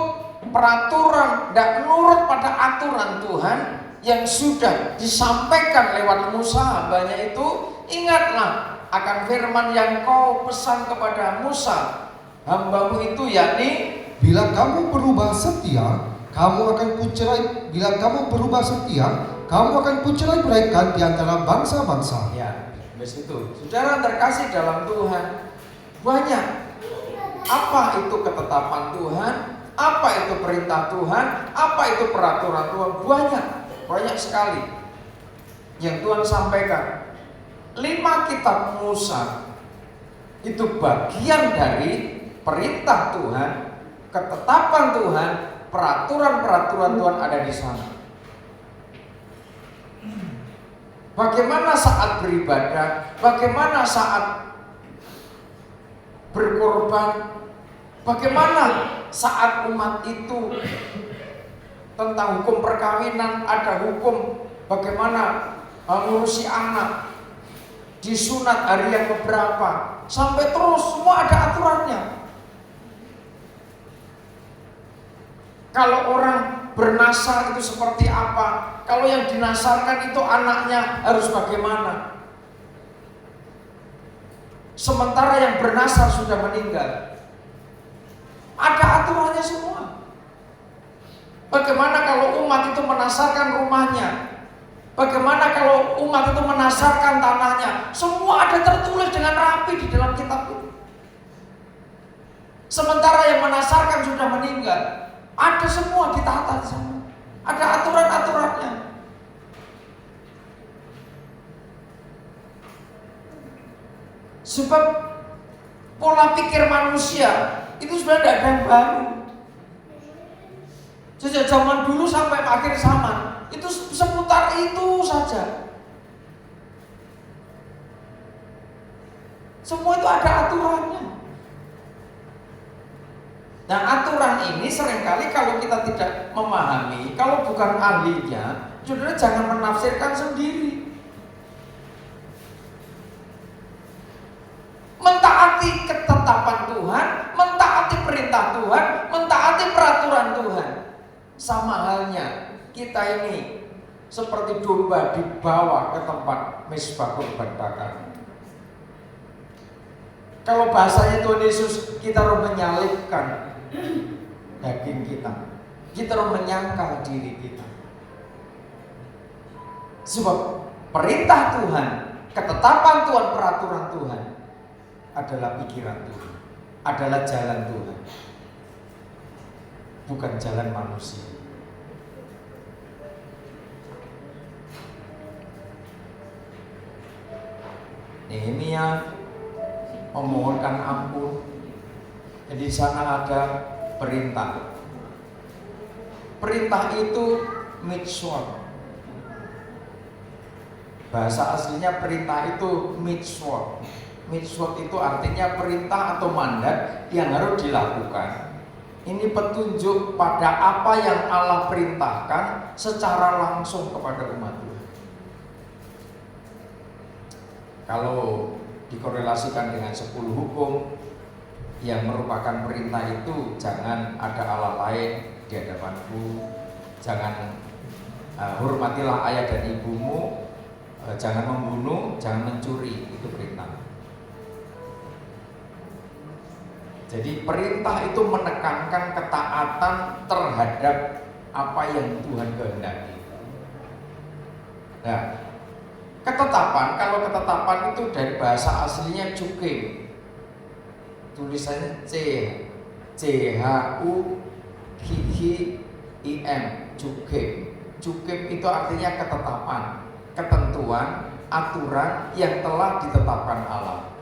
peraturan, tidak nurut pada aturan Tuhan yang sudah disampaikan lewat Musa hambanya itu. Ingatlah akan firman yang kau pesan kepada Musa hambamu itu, yakni bila kamu berubah setia, kamu akan kucerai. Bila kamu berubah setia, kamu akan kucerai-beraikan di antara bangsa-bangsa. Ya, begitu. Saudara terkasih dalam Tuhan, banyak apa itu ketetapan Tuhan, apa itu perintah Tuhan, apa itu peraturan Tuhan, banyak sekali yang Tuhan sampaikan. 5 kitab Musa itu bagian dari perintah Tuhan, ketetapan Tuhan, peraturan-peraturan Tuhan ada di sana. Bagaimana saat beribadah, bagaimana saat berkorban, bagaimana saat umat itu tentang hukum perkawinan, ada hukum bagaimana mengurusi anak, disunat hari yang keberapa, sampai terus semua ada aturannya. Kalau orang bernasar itu seperti apa? Kalau yang dinasarkan itu anaknya harus bagaimana? Sementara yang bernasar sudah meninggal. Ada aturannya semua. Bagaimana kalau umat itu menasarkan rumahnya? Bagaimana kalau umat itu menasarkan tanahnya? Semua ada tertulis dengan rapi di dalam kitab itu. Sementara yang menasarkan sudah meninggal, ada semua ditata di sana. Ada aturan-aturannya. Sebab pola pikir manusia itu sudah tidak ada yang baru. Sejak zaman dulu sampai akhir zaman itu seputar itu saja. Semua itu ada aturannya. Nah, aturan ini seringkali kalau kita tidak memahami, kalau bukan ahlinya, saudara jangan menafsirkan sendiri. Mentaati ketetapan Tuhan, mentaati perintah Tuhan, mentaati peraturan Tuhan. Sama halnya kita ini seperti domba dibawa ke tempat mezbah kurban bakar. Kalau bahasanya Tuhan Yesus, kita harus menyalibkan daging kita harus menyangkal diri kita. Sebab perintah Tuhan, ketetapan Tuhan, peraturan Tuhan adalah pikiran Tuhan, adalah jalan Tuhan, bukan jalan manusia. Nehemia memohonkan ampun. Jadi di sana ada perintah. Perintah itu mitzvot. Bahasa aslinya perintah itu mitzvot. Mitzvot itu artinya perintah atau mandat yang harus dilakukan. Ini petunjuk pada apa yang Allah perintahkan secara langsung kepada umat Tuhan. Kalau dikorelasikan dengan 10 hukum yang merupakan perintah itu, jangan ada Allah lain di hadapanku, jangan hormatilah ayah dan ibumu, jangan membunuh, jangan mencuri, itu perintah. Jadi perintah itu menekankan ketaatan terhadap apa yang Tuhan kehendaki. Nah, ketetapan, kalau ketetapan itu dari bahasa aslinya cukim. Tulisannya CHUKIM, cukim. Cukim itu artinya ketetapan, ketentuan, aturan yang telah ditetapkan Allah.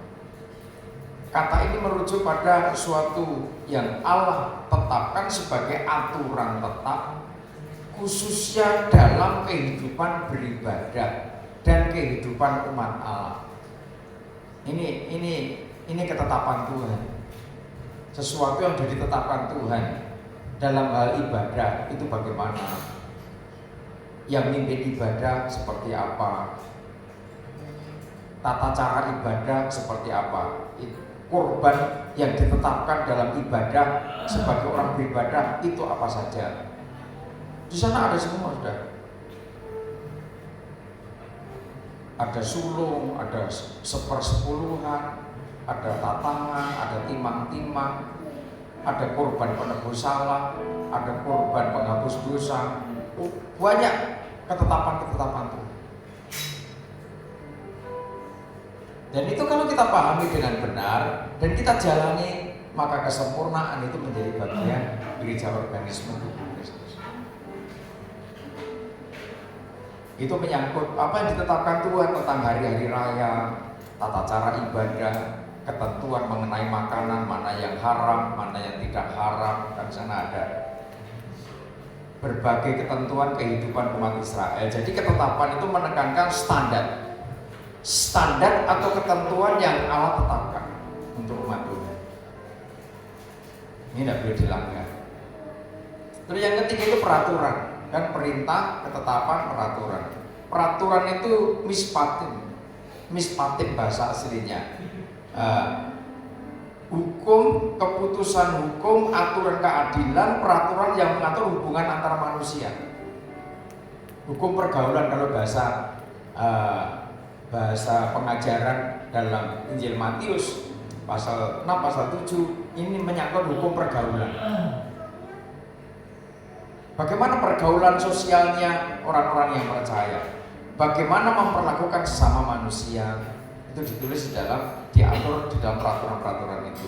Kata ini merujuk pada suatu yang Allah tetapkan sebagai aturan tetap, khususnya dalam kehidupan beribadah dan kehidupan umat Allah. Ini ketetapan Tuhan. Sesuatu yang sudah ditetapkan Tuhan dalam hal ibadah itu bagaimana? Yang mimpin ibadah seperti apa? Tata cara ibadah seperti apa? Korban yang ditetapkan dalam ibadah sebagai orang beribadah itu apa saja? Di sana ada semua, sudah. Ada sulung, ada 1/10, ada tatangan, ada timang-timang, ada korban penebus salah, ada korban penghapus dosa. Banyak ketetapan-ketetapan itu. Dan itu kalau kita pahami dengan benar dan kita jalani, maka kesempurnaan itu menjadi bagian gereja organisme tubuh Kristus. Itu menyangkut apa yang ditetapkan Tuhan tentang hari-hari raya, tata cara ibadah, ketentuan mengenai makanan, mana yang haram, mana yang tidak haram, dan sana ada berbagai ketentuan kehidupan umat Israel. Jadi ketetapan itu menekankan standar atau ketentuan yang Allah tetapkan untuk umat Tuhan. Ini tidak boleh dilanggar. Terus yang ketiga itu peraturan, kan perintah, ketetapan, peraturan. Peraturan itu mispatim bahasa aslinya. hukum, keputusan hukum, aturan keadilan, peraturan yang mengatur hubungan antara manusia. Hukum pergaulan kalau bahasa pengajaran dalam Injil Matius pasal 6 pasal 7 ini menyangkut hukum pergaulan. Bagaimana pergaulan sosialnya orang-orang yang percaya? Bagaimana memperlakukan sesama manusia? Itu ditulis diatur di dalam peraturan-peraturan itu.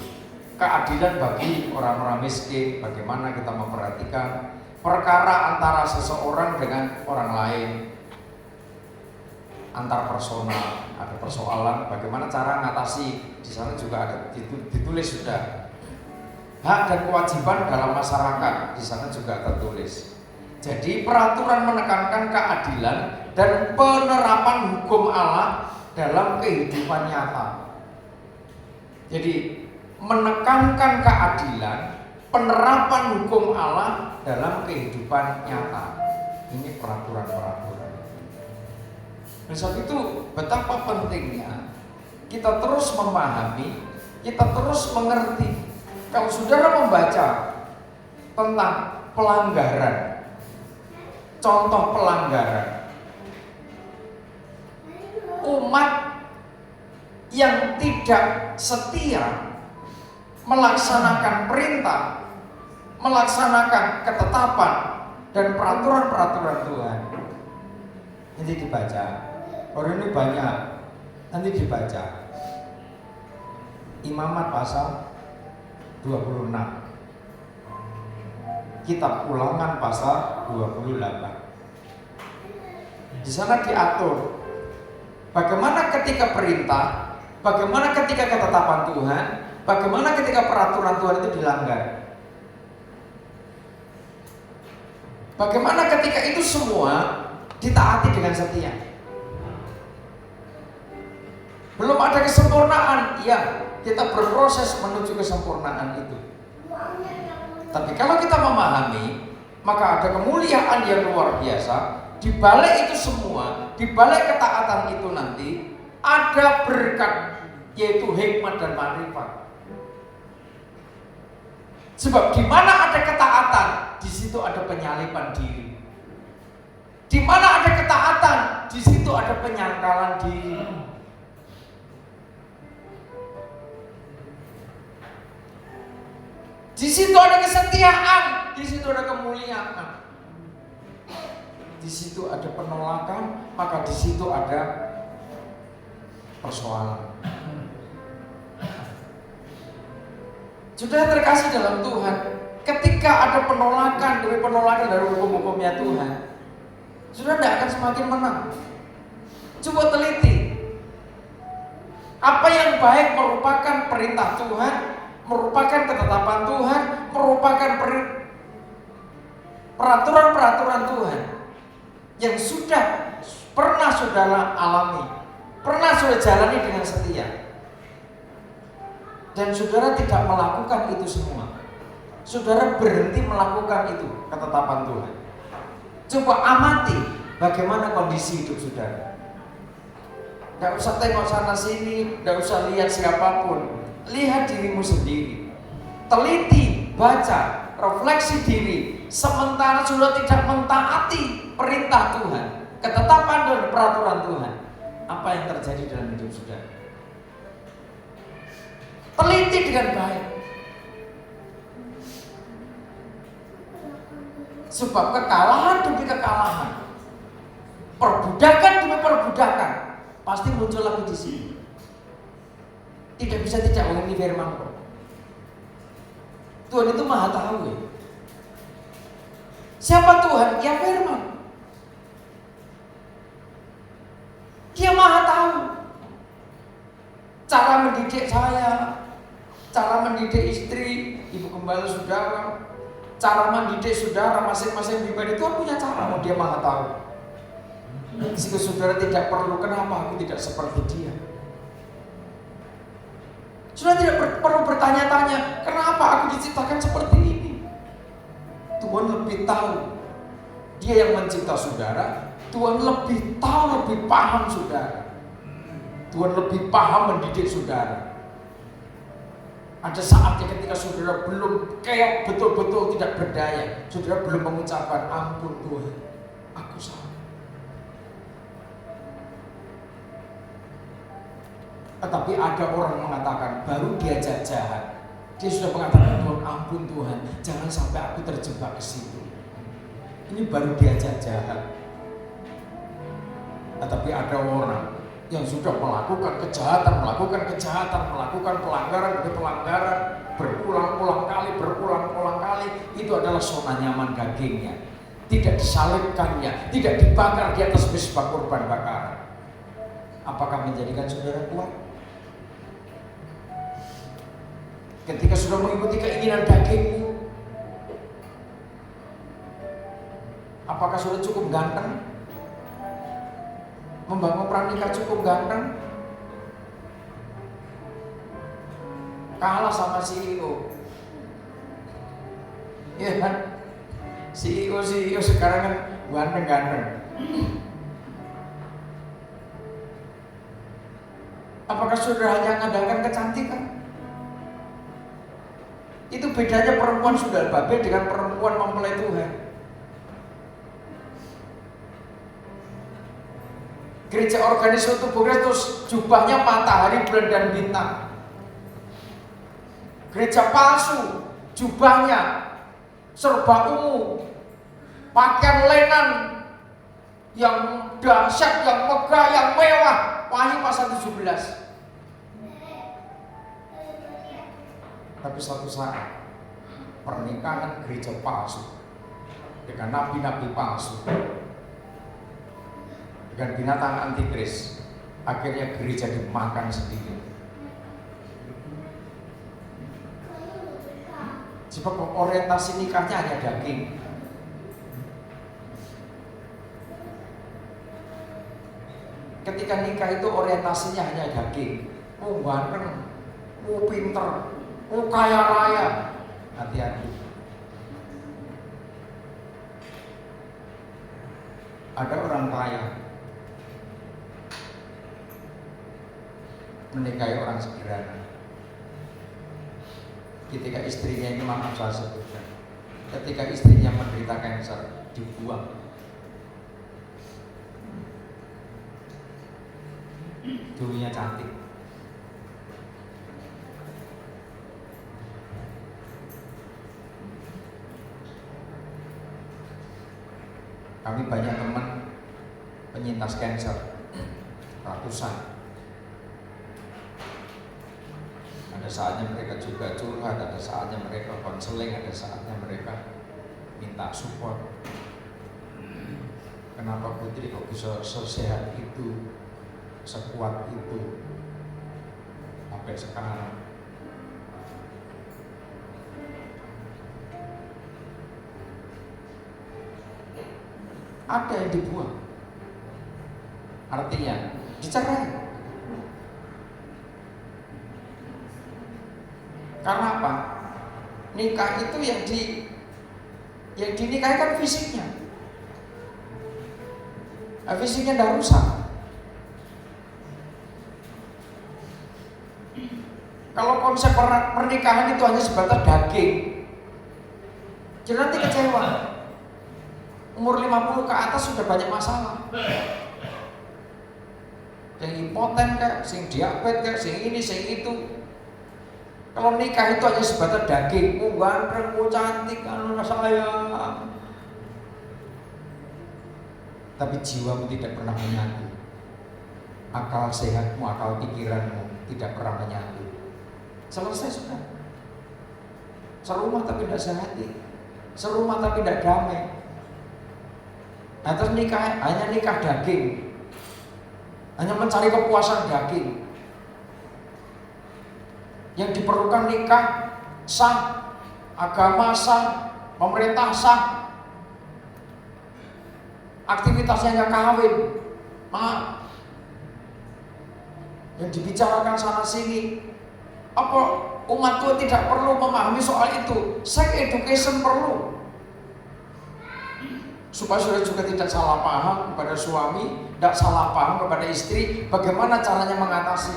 Keadilan bagi orang-orang miskin, bagaimana kita memperhatikan perkara antara seseorang dengan orang lain, antar personal, ada persoalan, bagaimana cara mengatasi, di sana juga ada ditulis sudah. Hak dan kewajiban dalam masyarakat, di sana juga tertulis. Jadi peraturan menekankan keadilan dan penerapan hukum Allah dalam kehidupan nyata. Jadi menekankan keadilan, penerapan hukum Allah dalam kehidupan nyata. Ini peraturan-peraturan. Oleh sebab itu betapa pentingnya kita terus memahami, kita terus mengerti. Kalau saudara membaca tentang pelanggaran, contoh pelanggaran, umat yang tidak setia melaksanakan perintah, melaksanakan ketetapan dan peraturan-peraturan Tuhan. Nanti dibaca, orang ini banyak, nanti dibaca Imamat pasal 26, Kitab Ulangan pasal 28. Di sana diatur bagaimana ketika perintah, bagaimana ketika ketetapan Tuhan, bagaimana ketika peraturan Tuhan itu dilanggar. Bagaimana ketika itu semua ditaati dengan setia. Belum ada kesempurnaan, ya, kita berproses menuju kesempurnaan itu. Tapi kalau kita memahami, maka ada kemuliaan yang luar biasa. Di balik itu semua, di balik ketaatan itu nanti ada berkat, yaitu hikmat dan marifat. Sebab di mana ada ketaatan, di situ ada penyalipan diri. Di mana ada ketaatan, di situ ada penyangkalan diri. Di situ ada kesetiaan, di situ ada kemuliaan. Di situ ada penolakan, maka di situ ada persoalan. Sudah terkasih dalam Tuhan, ketika ada penolakan demi penolakan dari hukum-hukumnya Tuhan, sudah tidak akan semakin menang. Coba teliti, apa yang baik merupakan perintah Tuhan, merupakan ketetapan Tuhan, merupakan peraturan-peraturan Tuhan yang sudah pernah saudara alami, pernah saudara jalani dengan setia, dan saudara tidak melakukan itu semua. Saudara berhenti melakukan itu, ketetapan Tuhan. Coba amati bagaimana kondisi hidup saudara. Tidak usah tengok sana sini, tidak usah lihat siapapun. Lihat dirimu sendiri, teliti, baca, refleksi diri. Sementara sudah tidak mentaati perintah Tuhan, ketetapan dan peraturan Tuhan, apa yang terjadi dalam hidup saudara? Teliti dengan baik. Sebab kekalahan demi kekalahan, perbudakan demi perbudakan, pasti muncul lagi di sini. Tidak bisa tidak mengerti firman kok. Tuhan itu maha tahu ya. Siapa Tuhan? Ya firman. Dia maha tahu cara mendidik saya, cara mendidik istri, ibu gembala saudara, cara mendidik saudara masing-masing pribadi. Tuhan punya cara, dia maha tahu. Jika saudara tidak perlu, kenapa aku tidak seperti dia? Sudah tidak perlu bertanya-tanya, kenapa aku diciptakan seperti ini? Tuhan lebih tahu. Dia yang mencipta saudara, Tuhan lebih tahu, lebih paham saudara. Tuhan lebih paham mendidik saudara. Ada saatnya ketika saudara belum keok betul-betul tidak berdaya, saudara belum mengucapkan ampun Tuhan, aku salah. Tetapi ada orang mengatakan baru diajak jahat, dia sudah mengatakan Tuhan ampun Tuhan, jangan sampai aku terjebak ke situ. Ini baru diajak jahat. Tetapi ada orang yang sudah melakukan kejahatan, melakukan pelanggaran demi pelanggaran, berulang-ulang kali, itu adalah zona nyaman dagingnya. Tidak disalibkannya, tidak dibakar di atas mezbah kurban bakaran. Apakah menjadikan saudara kuat? Ketika sudah mengikuti keinginan dagingmu, apakah sudah cukup ganteng? Membangun pranikah cukup ganteng? Kalah sama CEO. Ya kan? CEO sekarang kan ganteng-ganteng. Apakah saudara hanya mengandalkan kecantikan? Itu bedanya perempuan sundal babe dengan perempuan mempelai Tuhan. Gereja organisme tubuh Kristus jubahnya matahari, bulan dan bintang. Gereja palsu jubahnya serba ungu, pakaian lenan yang dahsyat, yang megah, yang mewah. Wahyu pasal 17. Tapi suatu saat pernikahan gereja palsu dengan nabi-nabi palsu, dengan binatang antikris, akhirnya gereja dimakan sendiri. Sebab orientasi nikahnya hanya daging. Ketika nikah itu orientasinya hanya daging, ganteng, pinter, kaya raya, hati-hati. Ada orang kaya menikahi orang sederhana. Ketika istrinya ini, maaf saya sebutkan, ketika istrinya menderita kanker, dibuang. Dulunya cantik. Kami banyak teman penyintas kanker, ratusan. Ada saatnya mereka juga curhat, ada saatnya mereka konseling, ada saatnya mereka minta support. Kenapa Putri kok bisa sesehat itu, sekuat itu sampai sekarang? Ada yang dibuang, artinya dicerai. Karena apa? Nikah itu yang dinikahi kan fisiknya. Fisiknya dah rusak. Kalau konsep pernikahan itu hanya sebatas daging, jadi nanti kecewa. Umur 50 ke atas sudah banyak masalah. Yang impoten kayak, sing diabetes kayak, sing ini, sing itu. Kalau nikah itu hanya sebatas daging, ganteng, cantik, anu sayang. Tapi jiwamu tidak pernah menyatu. Akal sehatmu, akal pikiranmu tidak pernah menyatu. Selesai sudah. Serumah tapi tidak sehati. Serumah tapi tidak damai. Nah, terus nikah hanya nikah daging. Hanya mencari kepuasan daging. Yang diperlukan nikah sah, agama sah, pemerintah sah, aktivitasnya hanya kawin. Maaf, yang dibicarakan sana sini. Apa umat Tuhan tidak perlu memahami soal itu? Sex education perlu, supaya saudara juga tidak salah paham kepada suami, tidak salah paham kepada istri. Bagaimana caranya mengatasi?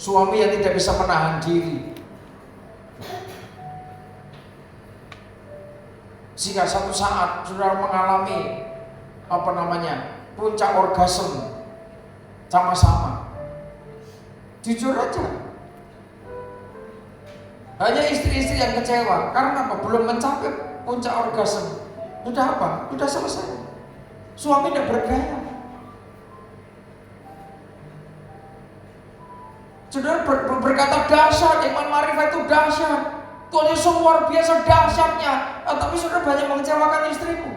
suami yang tidak bisa menahan diri, sehingga satu saat saudara mengalami puncak orgasme sama-sama. Jujur aja, hanya istri-istri yang kecewa karena apa? Belum mencapai puncak orgasme. Sudah apa? Sudah selesai. Suami tidak berdaya. Saudara berkata dahsyat, iman marifat itu dahsyat, Tuhan Yesus luar biasa dahsyatnya, tapi saudara banyak mengecewakan istrimu.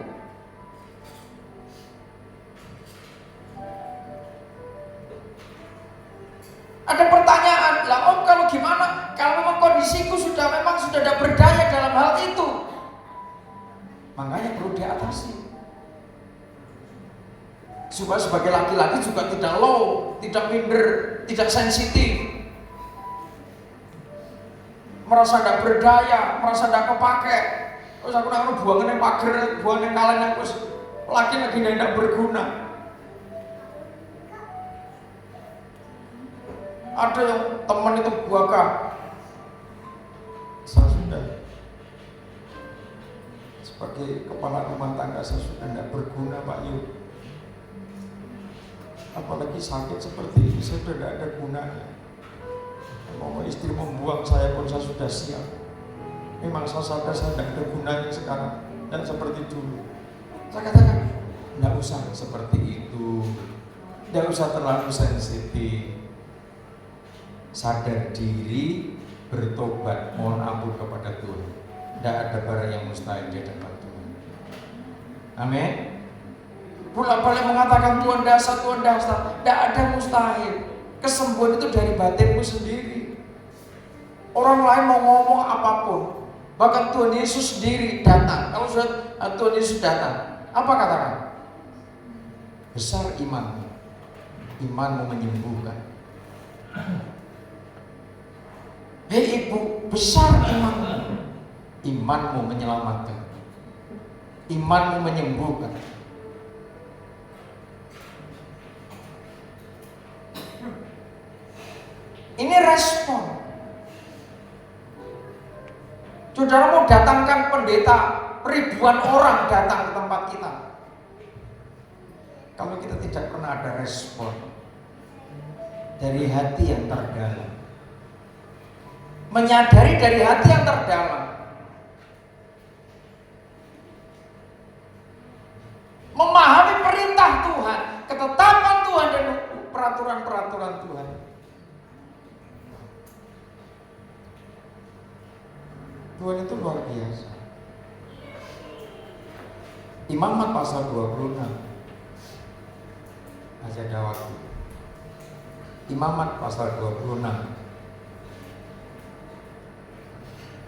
Ada pertanyaan, lah Om, kalau gimana? Kalau memang kondisiku sudah tidak berdaya dalam hal itu, makanya perlu diatasi. Supaya sebagai laki-laki juga tidak low, tidak minder, tidak sensitif, merasa tidak berdaya, merasa tidak kepake. Terus aku nak buangan yang pager, buangan yang kalian yang laki lagi tidak berguna. Ada yang teman itu buaka, saya sudah sebagai kepala rumah tangga saya sudah tidak berguna Pak Yu. Apalagi sakit seperti ini saya sudah tidak ada gunanya. Mau istri membuang saya pun saya sudah siap. Memang saya sadar saya tidak ada gunanya sekarang dan seperti dulu. Saya katakan tidak usah seperti itu, tidak usah terlalu sensitif. Sadar diri, bertobat, mohon ampun kepada Tuhan. Tidak ada barang yang mustahil di hadapan Tuhan. Amin. Bolak-balik mengatakan Tuhan dasar, Tuhan dasar. Tidak ada mustahil. Kesembuhan itu dari batinmu sendiri. Orang lain mau ngomong apapun, bahkan Tuhan Yesus sendiri datang. Kalau sudah Tuhan Yesus datang, apa katakan? Besar imanmu, imanmu menyembuhkan. Hei ibu, besar imanmu, imanmu menyelamatkan, imanmu menyembuhkan. Ini respon. Saudara mau datangkan pendeta, ribuan orang datang ke tempat kita. Kalau kita tidak pernah ada respon dari hati yang terdalam, menyadari dari hati yang terdalam, memahami perintah Tuhan, ketetapan Tuhan dan peraturan-peraturan Tuhan. Tuhan itu luar biasa. Imamat pasal 26. Masih ada waktu. Imamat pasal 26.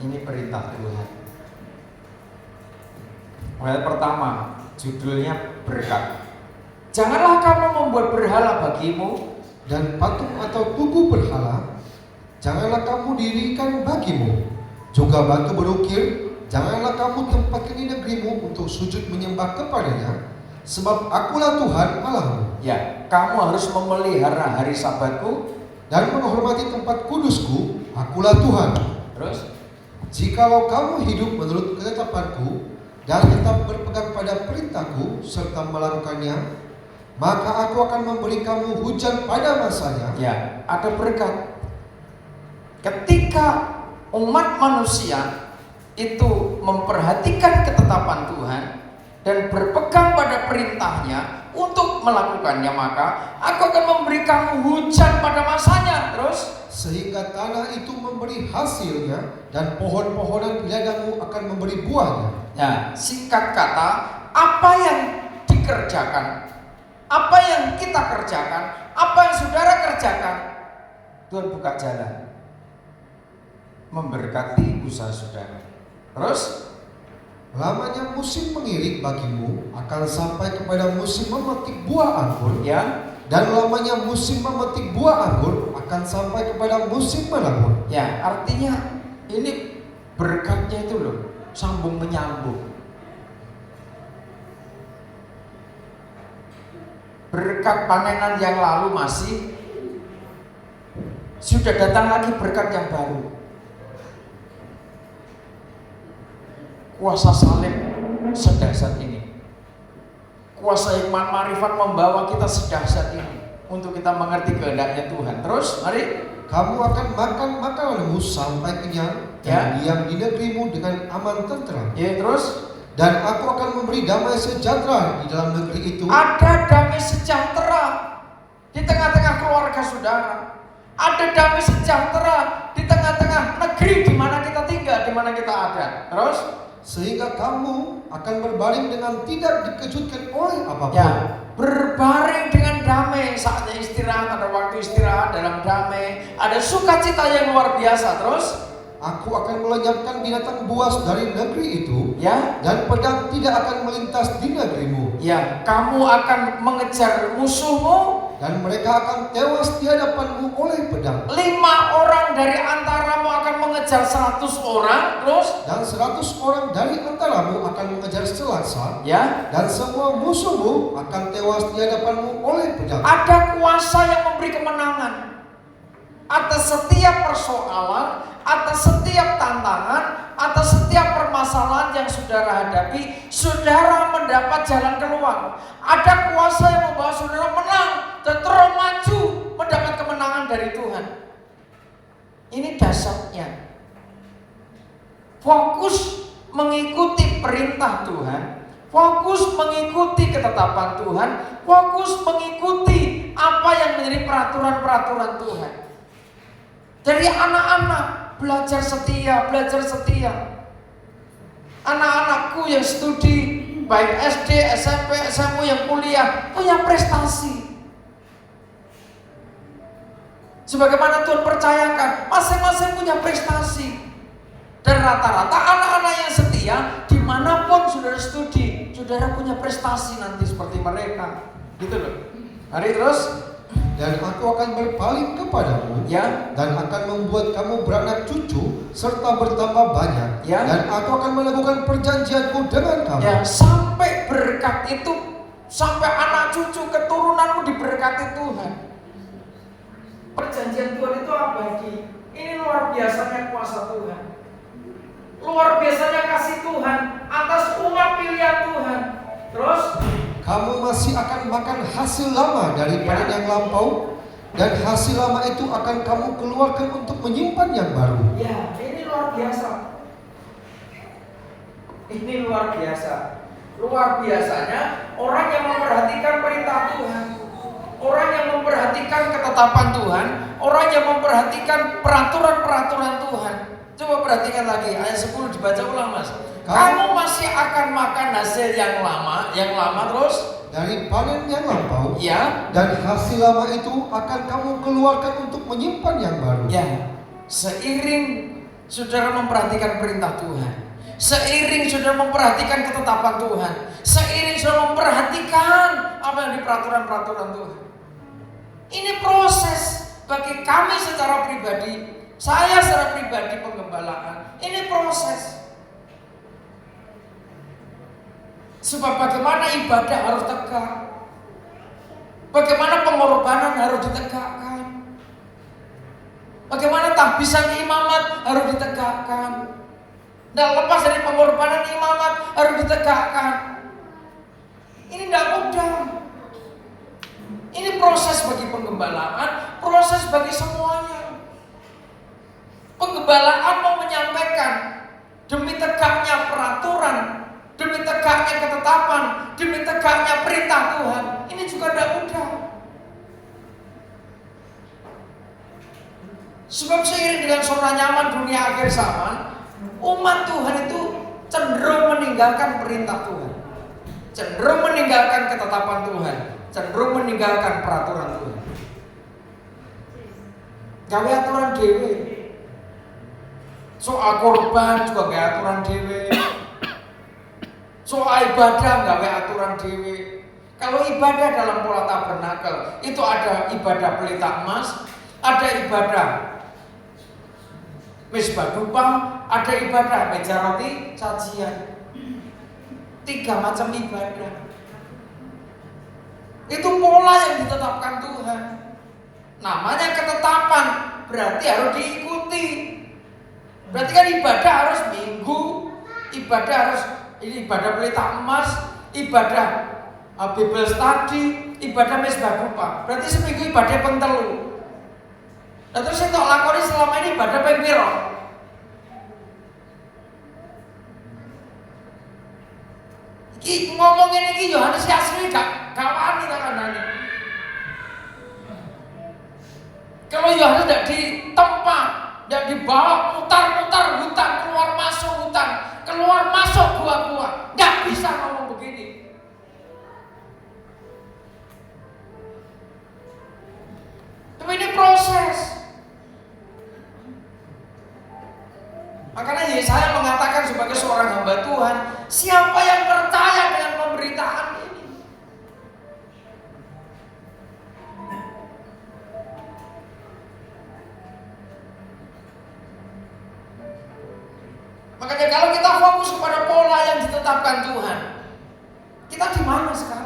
Ini perintah Tuhan. Ayat pertama, judulnya berkat. Janganlah kamu membuat berhala bagimu dan patung atau tugu berhala janganlah kamu dirikan bagimu. Juga batu berukir, janganlah kamu tempatkan di negerimu untuk sujud menyembah kepadanya, sebab akulah Tuhan Allahmu. Ya, kamu harus memelihara hari Sabatku dan menghormati tempat kudusku, akulah Tuhan. Terus, jikalau kamu hidup menurut ketetapanku dan tetap berpegang pada perintahku serta melakukannya, maka aku akan memberi kamu hujan pada masanya. Ya, ada berkat. Ketika umat manusia itu memperhatikan ketetapan Tuhan dan berpegang pada perintahnya untuk melakukannya, maka aku akan memberi kamu hujan pada masanya. Terus, sehingga tanah itu memberi hasilnya dan pohon-pohonan di ladangmu akan memberi buahnya. Ya, singkat kata, apa yang dikerjakan, apa yang kita kerjakan, apa yang saudara kerjakan, Tuhan buka jalan memberkati usaha saudara. Terus, lamanya musim mengirik bagimu akan sampai kepada musim memetik buah anggur, ya, dan lamanya musim memetik buah anggur akan sampai kepada musim menabur. Ya, artinya ini berkatnya itu loh, sambung menyambung. Berkat panenan yang lalu masih Sudah datang lagi berkat yang baru. Kuasa salib sedahsyat ini. Kuasa iman marifat membawa kita sedahsyat ini untuk kita mengerti kehendaknya Tuhan. Terus, mari. Kamu akan makan makananmu sampai kenyang dan diam di negerimu dengan aman tentram. Ya, terus. Dan aku akan memberi damai sejahtera di dalam negeri itu. Ada damai sejahtera di tengah-tengah keluarga saudara. Ada damai sejahtera di tengah-tengah negeri di mana kita tinggal, di mana kita ada. Terus, sehingga kamu akan berbaring dengan tidak dikejutkan oleh apapun. ya, berbaring dengan damai. Saatnya istirahat, ada waktu istirahat dalam damai. Ada sukacita yang luar biasa. Terus, aku akan melenyapkan binatang buas dari negeri itu, ya, dan pedang tidak akan melintas di negerimu. ya, kamu akan mengejar musuhmu. Dan mereka akan tewas di hadapanmu oleh pedang. 5 orang dari antaramu akan mengejar 100 orang. Terus, Dan 100 orang dari antaramu akan mengejar selasa. ya, Dan semua musuhmu akan tewas di hadapanmu oleh pedang. ada kuasa yang memberi kemenangan atas setiap persoalan, atas setiap tantangan, atas setiap permasalahan yang saudara hadapi. Saudara mendapat jalan keluar. Ada kuasa yang membawa saudara menang dan terus maju mendapat kemenangan dari Tuhan. Ini dasarnya. Fokus mengikuti perintah Tuhan, fokus mengikuti ketetapan Tuhan, fokus mengikuti apa yang menjadi peraturan-peraturan Tuhan. Dari anak-anak belajar setia, belajar setia. Anak-anakku yang studi baik SD, SMP, SMA yang kuliah punya prestasi. Sebagaimana Tuhan percayakan, masing-masing punya prestasi. Dan rata-rata anak-anak yang setia, dimanapun saudara studi, saudara punya prestasi nanti seperti mereka. Gitu loh. Mari terus. Dan aku akan berpaling kepadamu, Ya, dan akan membuat kamu beranak cucu serta bertambah banyak. Ya. Dan aku akan melakukan perjanjianku dengan kamu. ya, sampai berkat itu, sampai anak cucu keturunanmu diberkati Tuhan. Perjanjian Tuhan itu abadi. Ini luar biasanya kuasa Tuhan. Luar biasanya kasih Tuhan atas umat pilihan Tuhan. Terus, Kamu masih akan makan hasil lama dari panen yang lampau, dan hasil lama itu akan kamu keluarkan untuk menyimpan yang baru. ya, ini luar biasa. Ini luar biasa. Luar biasanya orang yang memperhatikan perintah Tuhan, orang yang memperhatikan ketetapan Tuhan, orang yang memperhatikan peraturan-peraturan Tuhan. Coba perhatikan lagi ayat 10 dibaca ulang, Mas. Kamu masih akan makan hasil yang lama terus Dari panen yang lampau, ya, dan hasil lama itu akan kamu keluarkan untuk menyimpan yang baru. ya. Seiring saudara memperhatikan perintah Tuhan, seiring saudara memperhatikan ketetapan Tuhan, seiring saudara memperhatikan apa yang di peraturan-peraturan Tuhan. Ini proses bagi kami secara pribadi, saya secara pribadi penggembalaan. Ini proses. Sebab bagaimana ibadah harus tegak, bagaimana pengorbanan harus ditegakkan, bagaimana tahbisan imamat harus ditegakkan. Tidak lepas dari pengorbanan imamat harus ditegakkan. Ini tidak mudah. Ini proses bagi penggembalaan, proses bagi semuanya. Penggembalaan mau menyampaikan demi tegaknya peraturan, demi tegaknya ketetapan, demi tegaknya perintah Tuhan. Ini juga tidak mudah. Sebab seiring dengan zona nyaman dunia akhir zaman, umat Tuhan itu cenderung meninggalkan perintah Tuhan, cenderung meninggalkan ketetapan Tuhan, cenderung meninggalkan peraturan Tuhan. Gawe aturan dewe. Soal korban juga gawe aturan dewe. Soal ibadah gawe aturan dewe. Kalau ibadah dalam pola tabernakel itu ada ibadah pelita emas, ada ibadah misbah dupa, ada ibadah meja roti sajian. 3 macam ibadah. Itu pola yang ditetapkan Tuhan. Namanya ketetapan. berarti harus diikuti. Berarti kan ibadah harus minggu, ibadah harus ibadah pelita emas, ibadah Bible study, ibadah mesbah dupa. Berarti seminggu ibadah pentelu. Nah terus yang tak lakoni selama ini ibadah ping piro? Iki ngomongin iki Yohanes asli gak wani tak kandhane. Kalau Yohanes tidak ditempa, tidak dibawa mutar-mutar hutan, keluar masuk hutan, keluar masuk gua-gua, nggak bisa ngomong begini. Tapi ini proses. Makanya Yesaya mengatakan sebagai seorang hamba Tuhan, siapa yang percaya dengan pemberitaan ini? Makanya kalau kita fokus kepada pola yang ditetapkan Tuhan, kita di mana sekarang?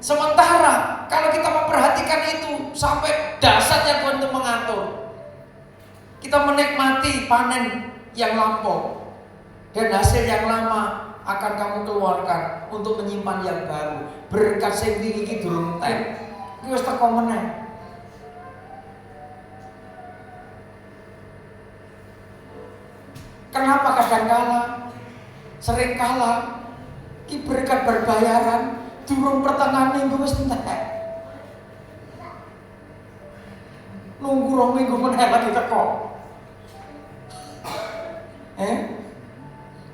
Sementara kalau kita memperhatikan itu sampai dasarnya Tuhan itu mengatur, kita menikmati panen yang lampau dan hasil yang lama akan kamu keluarkan untuk menyimpan yang baru. Berkat sing iki durung entek. Iki wis teko meneh. Kenapa kadang-kala sering kala ki berkat berbayaran durung pertengahan minggu wis entek. Nunggu rong minggu meneh lagi teko.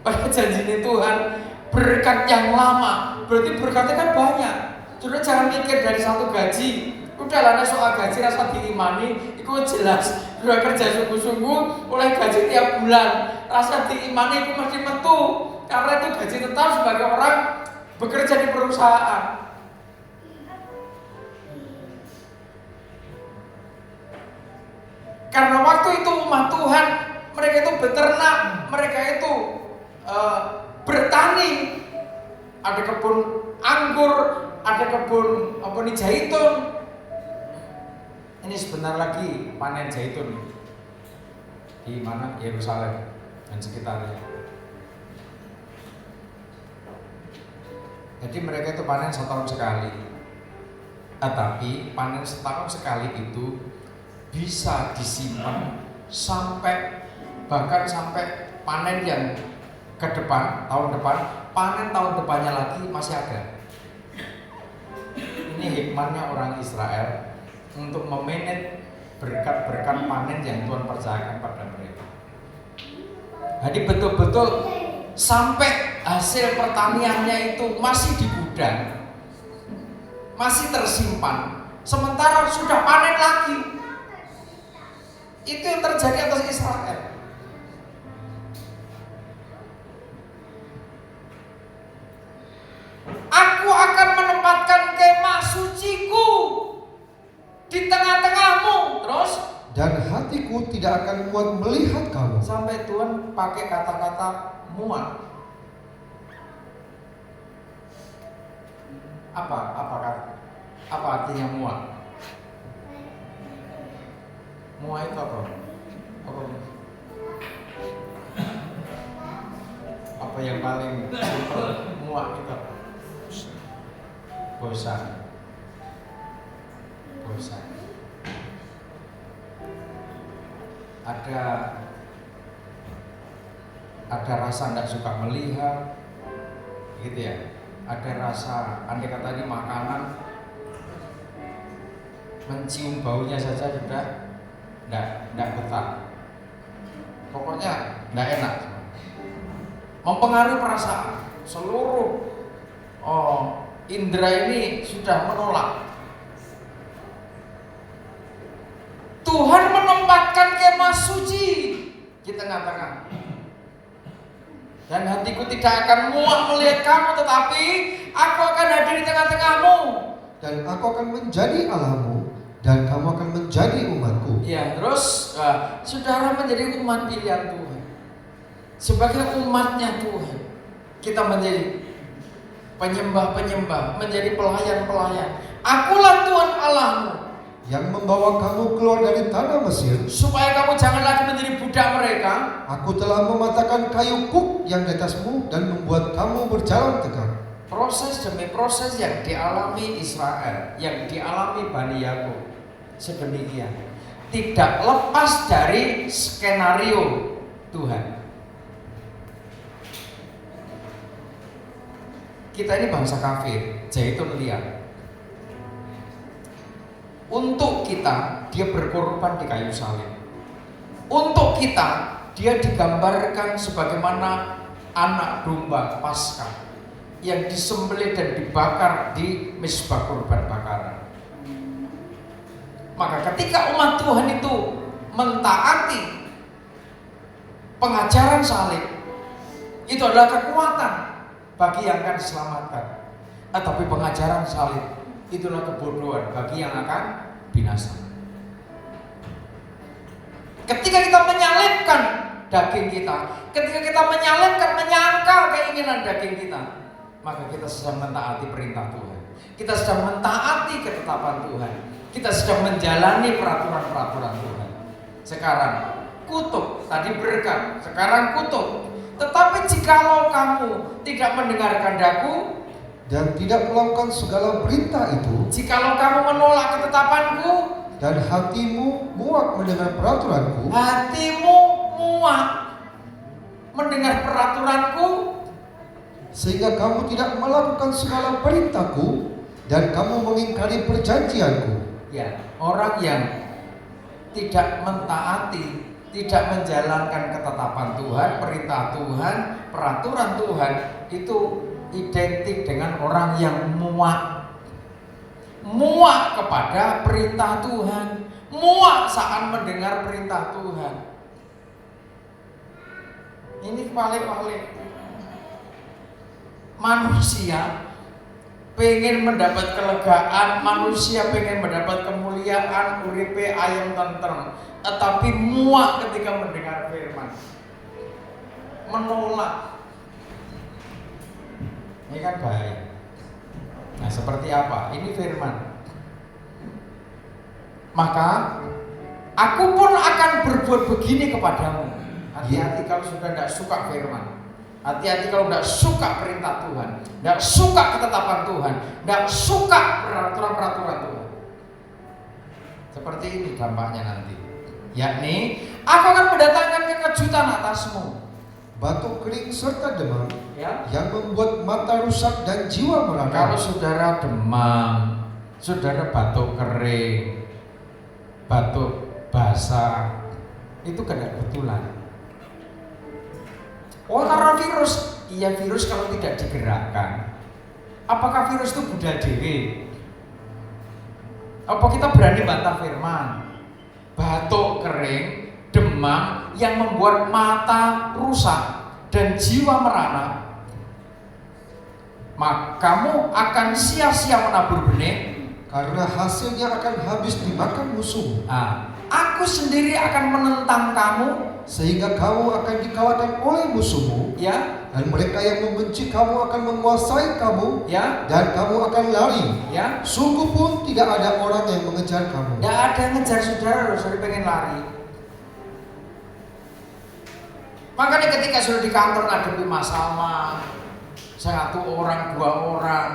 Pada janji Tuhan berkat yang lama, berarti berkatnya kan banyak. Sudah jangan mikir dari satu gaji. Udahlah nek soal gaji rasa diimani, itu jelas. Sudah kerja sungguh-sungguh oleh gaji tiap bulan, rasa diimani itu mesti metu. Karena itu gaji tetap sebagai orang bekerja di perusahaan. Karena waktu itu umat Tuhan, mereka itu beternak, mereka itu bertani. Ada kebun anggur, ada kebun zaitun. Ini sebentar lagi panen zaitun di mana? Yerusalem dan sekitarnya. Jadi mereka itu panen setahun sekali. Tetapi panen setahun sekali itu bisa disimpan sampai bahkan sampai panen yang ke depan, tahun depan, panen tahun depannya lagi masih ada. Ini hikmahnya orang Israel untuk memanage berkat-berkat panen yang Tuhan percayakan pada mereka. Jadi betul-betul sampai hasil pertaniannya itu masih di gudang, masih tersimpan, sementara sudah panen lagi. Itu yang terjadi atas Israel. Aku akan menempatkan kemah suciku di tengah-tengahmu. Terus? Dan hatiku tidak akan muat melihat kamu. Sampai Tuhan pakai kata-kata muat. Apa artinya muat? Muat itu apa? Apa yang paling simpel? Muat itu apa? Bosan. Ada rasa tidak suka melihat, gitu ya. Ada rasa, andai kata tadi makanan, mencium baunya saja sudah tidak betah. Pokoknya tidak enak. Mempengaruhi perasaan. Seluruh indera ini sudah menolak. Tuhan menempatkan kemah suci di tengah-tengah. Dan hatiku tidak akan muak melihat kamu, tetapi aku akan hadir di tengah-tengahmu. Dan aku akan menjadi Allahmu, dan kamu akan menjadi umatku. Ya, terus saudara menjadi umat pilihan Tuhan. Sebagai umatnya Tuhan, kita menjadi penyembah-penyembah, menjadi pelayan-pelayan. Akulah Tuhan Allahmu yang membawa kamu keluar dari tanah Mesir, supaya kamu jangan lagi menjadi budak mereka. Aku telah mematahkan kayu kuk yang di atasmu dan membuat kamu berjalan tegak. Proses demi proses yang dialami Israel, yang dialami Bani Yakub, sedemikian tidak lepas dari skenario Tuhan. Kita ini bangsa kafir, Zaitun lihat. Untuk kita, dia berkorban di kayu salib. Untuk kita, dia digambarkan sebagaimana anak domba Paskah yang disembelih dan dibakar di mezbah kurban bakaran. Maka ketika umat Tuhan itu mentaati pengajaran salib, itu adalah kekuatan bagi yang akan diselamatkan. Tetapi pengajaran salib itulah kebodohan bagi yang akan binasa. Ketika kita menyalibkan daging kita, ketika kita menyalibkan, menyangkal keinginan daging kita, maka kita sedang mentaati perintah Tuhan. Kita sedang mentaati ketetapan Tuhan. Kita sedang menjalani peraturan-peraturan Tuhan. Sekarang kutuk, tadi berkat, sekarang kutuk. Tetapi jikalau kamu tidak mendengarkan daku dan tidak melakukan segala perintah itu, jikalau kamu menolak ketetapanku dan hatimu muak mendengar peraturanku, hatimu muak mendengar peraturanku, sehingga kamu tidak melakukan segala perintahku dan kamu mengingkari perjanjianku. ya, orang yang tidak mentaati, tidak menjalankan ketetapan Tuhan, perintah Tuhan, peraturan Tuhan, itu identik dengan orang yang muak kepada perintah Tuhan, muak saat mendengar perintah Tuhan. Ini balik-balik. Manusia pengen mendapat kelegaan, manusia pengen mendapat kemuliaan, uripe ayam tentrem, tetapi muak ketika mendengar firman, menolak. Ini kan bahaya. Nah, seperti apa? Ini firman. Maka aku pun akan berbuat begini kepadamu. Hati-hati kalau sudah tidak suka firman. Hati-hati kalau tidak suka perintah Tuhan, tidak suka ketetapan Tuhan, tidak suka peraturan-peraturan Tuhan. Seperti ini dampaknya nanti. Yakni, aku akan mendatangkan kekejutan atasmu, batuk kering serta demam, ya, yang membuat mata rusak dan jiwa merana. Kalau saudara demam, saudara batuk kering, batuk basah, itu tidak kebetulan. Oh, karena virus. Iya, virus kalau tidak digerakkan, apakah virus itu budal dewe? Apa kita berani bantah firman? Batuk kering, demam yang membuat mata rusak dan jiwa merana, maka kamu akan sia-sia menabur benih, karena hasilnya akan habis dimakan musuh. Aku sendiri akan menentang kamu, sehingga kamu akan dikalahkan oleh musuhmu, ya, dan mereka yang membenci kamu akan menguasai kamu, ya, dan kamu akan lari, ya. sungguh pun tidak ada orang yang mengejar kamu. Tidak ada yang ngejar saudara, saudara pengen lari. Makanya ketika sudah di kantor ngadepi masalah, satu orang, dua orang,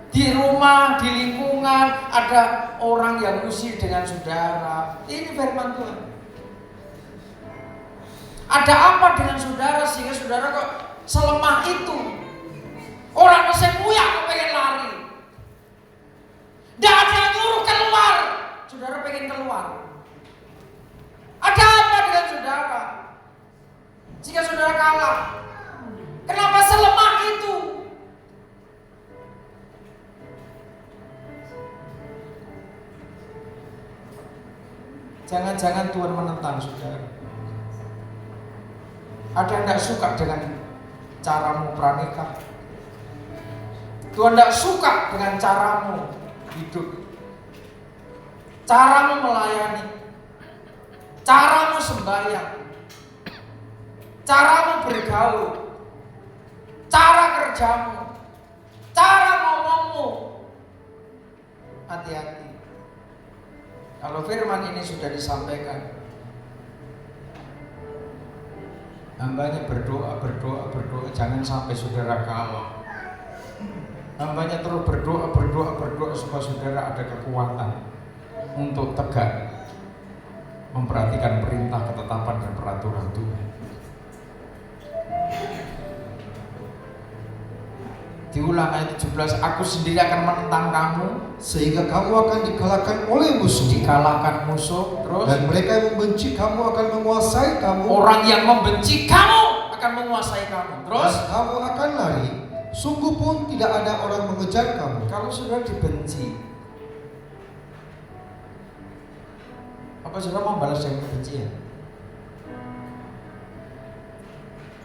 di rumah, di lingkungan ada orang yang usir dengan saudara. Ini firman Tuhan. Ada apa dengan saudara sehingga saudara kok selemah itu? Orang kesemuya kok pengen lari. Tidak ada yang nyuruh keluar, saudara pengen keluar. Ada apa dengan saudara? Jika saudara kalah, kenapa selemah itu? Jangan-jangan Tuhan menentang saudara. Ada yang tidak suka dengan caramu pranikah. Tuhan tidak suka dengan caramu hidup, caramu melayani, caramu sembahyang, caramu bergaul. cara kerjamu, cara ngomongmu. Hati-hati. Kalau firman ini sudah disampaikan, hambanya berdoa, jangan sampai saudara kalah. Hambanya terus berdoa supaya saudara ada kekuatan untuk tegak memperhatikan perintah, ketetapan dan peraturan Tuhan. Diulang ayat 17, aku sendiri akan menentang kamu sehingga kamu akan dikalahkan oleh musuh. Dikalahkan musuh. Terus, dan mereka yang membenci kamu akan menguasai kamu. Orang yang membenci kamu akan menguasai kamu. Terus, dan kamu akan lari, sungguh pun tidak ada orang mengejar kamu. kalau sudah dibenci, apa sudah mau balas yang kebencian?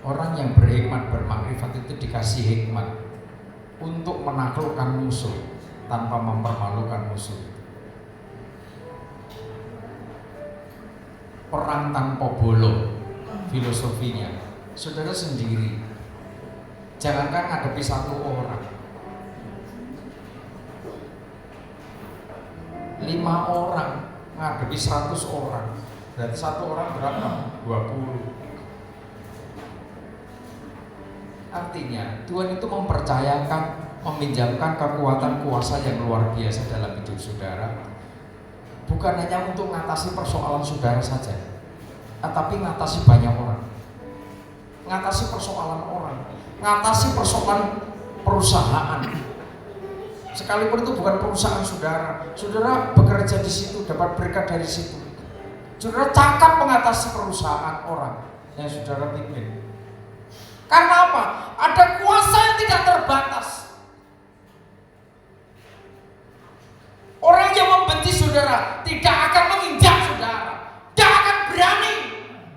Orang yang berhikmat, bermakrifat itu dikasih hikmat untuk menaklukkan musuh tanpa mempermalukan musuh. Perang tanpa bolo filosofinya. Saudara sendiri, jangankan ngadepi satu orang, 5 orang ngadepi 100 orang, berarti satu orang berapa? 20. Artinya Tuhan itu mempercayakan, meminjamkan kekuatan kuasa yang luar biasa dalam hidup saudara, bukan hanya untuk mengatasi persoalan saudara saja, tetapi mengatasi banyak orang, mengatasi persoalan orang, mengatasi persoalan perusahaan. Sekalipun itu bukan perusahaan saudara, saudara bekerja di situ, dapat berkat dari situ. Saudara cakap mengatasi perusahaan orang yang saudara pimpin. Karena apa? Ada kuasa yang tidak terbatas. Orang yang membenci saudara tidak akan menginjak saudara, tidak akan berani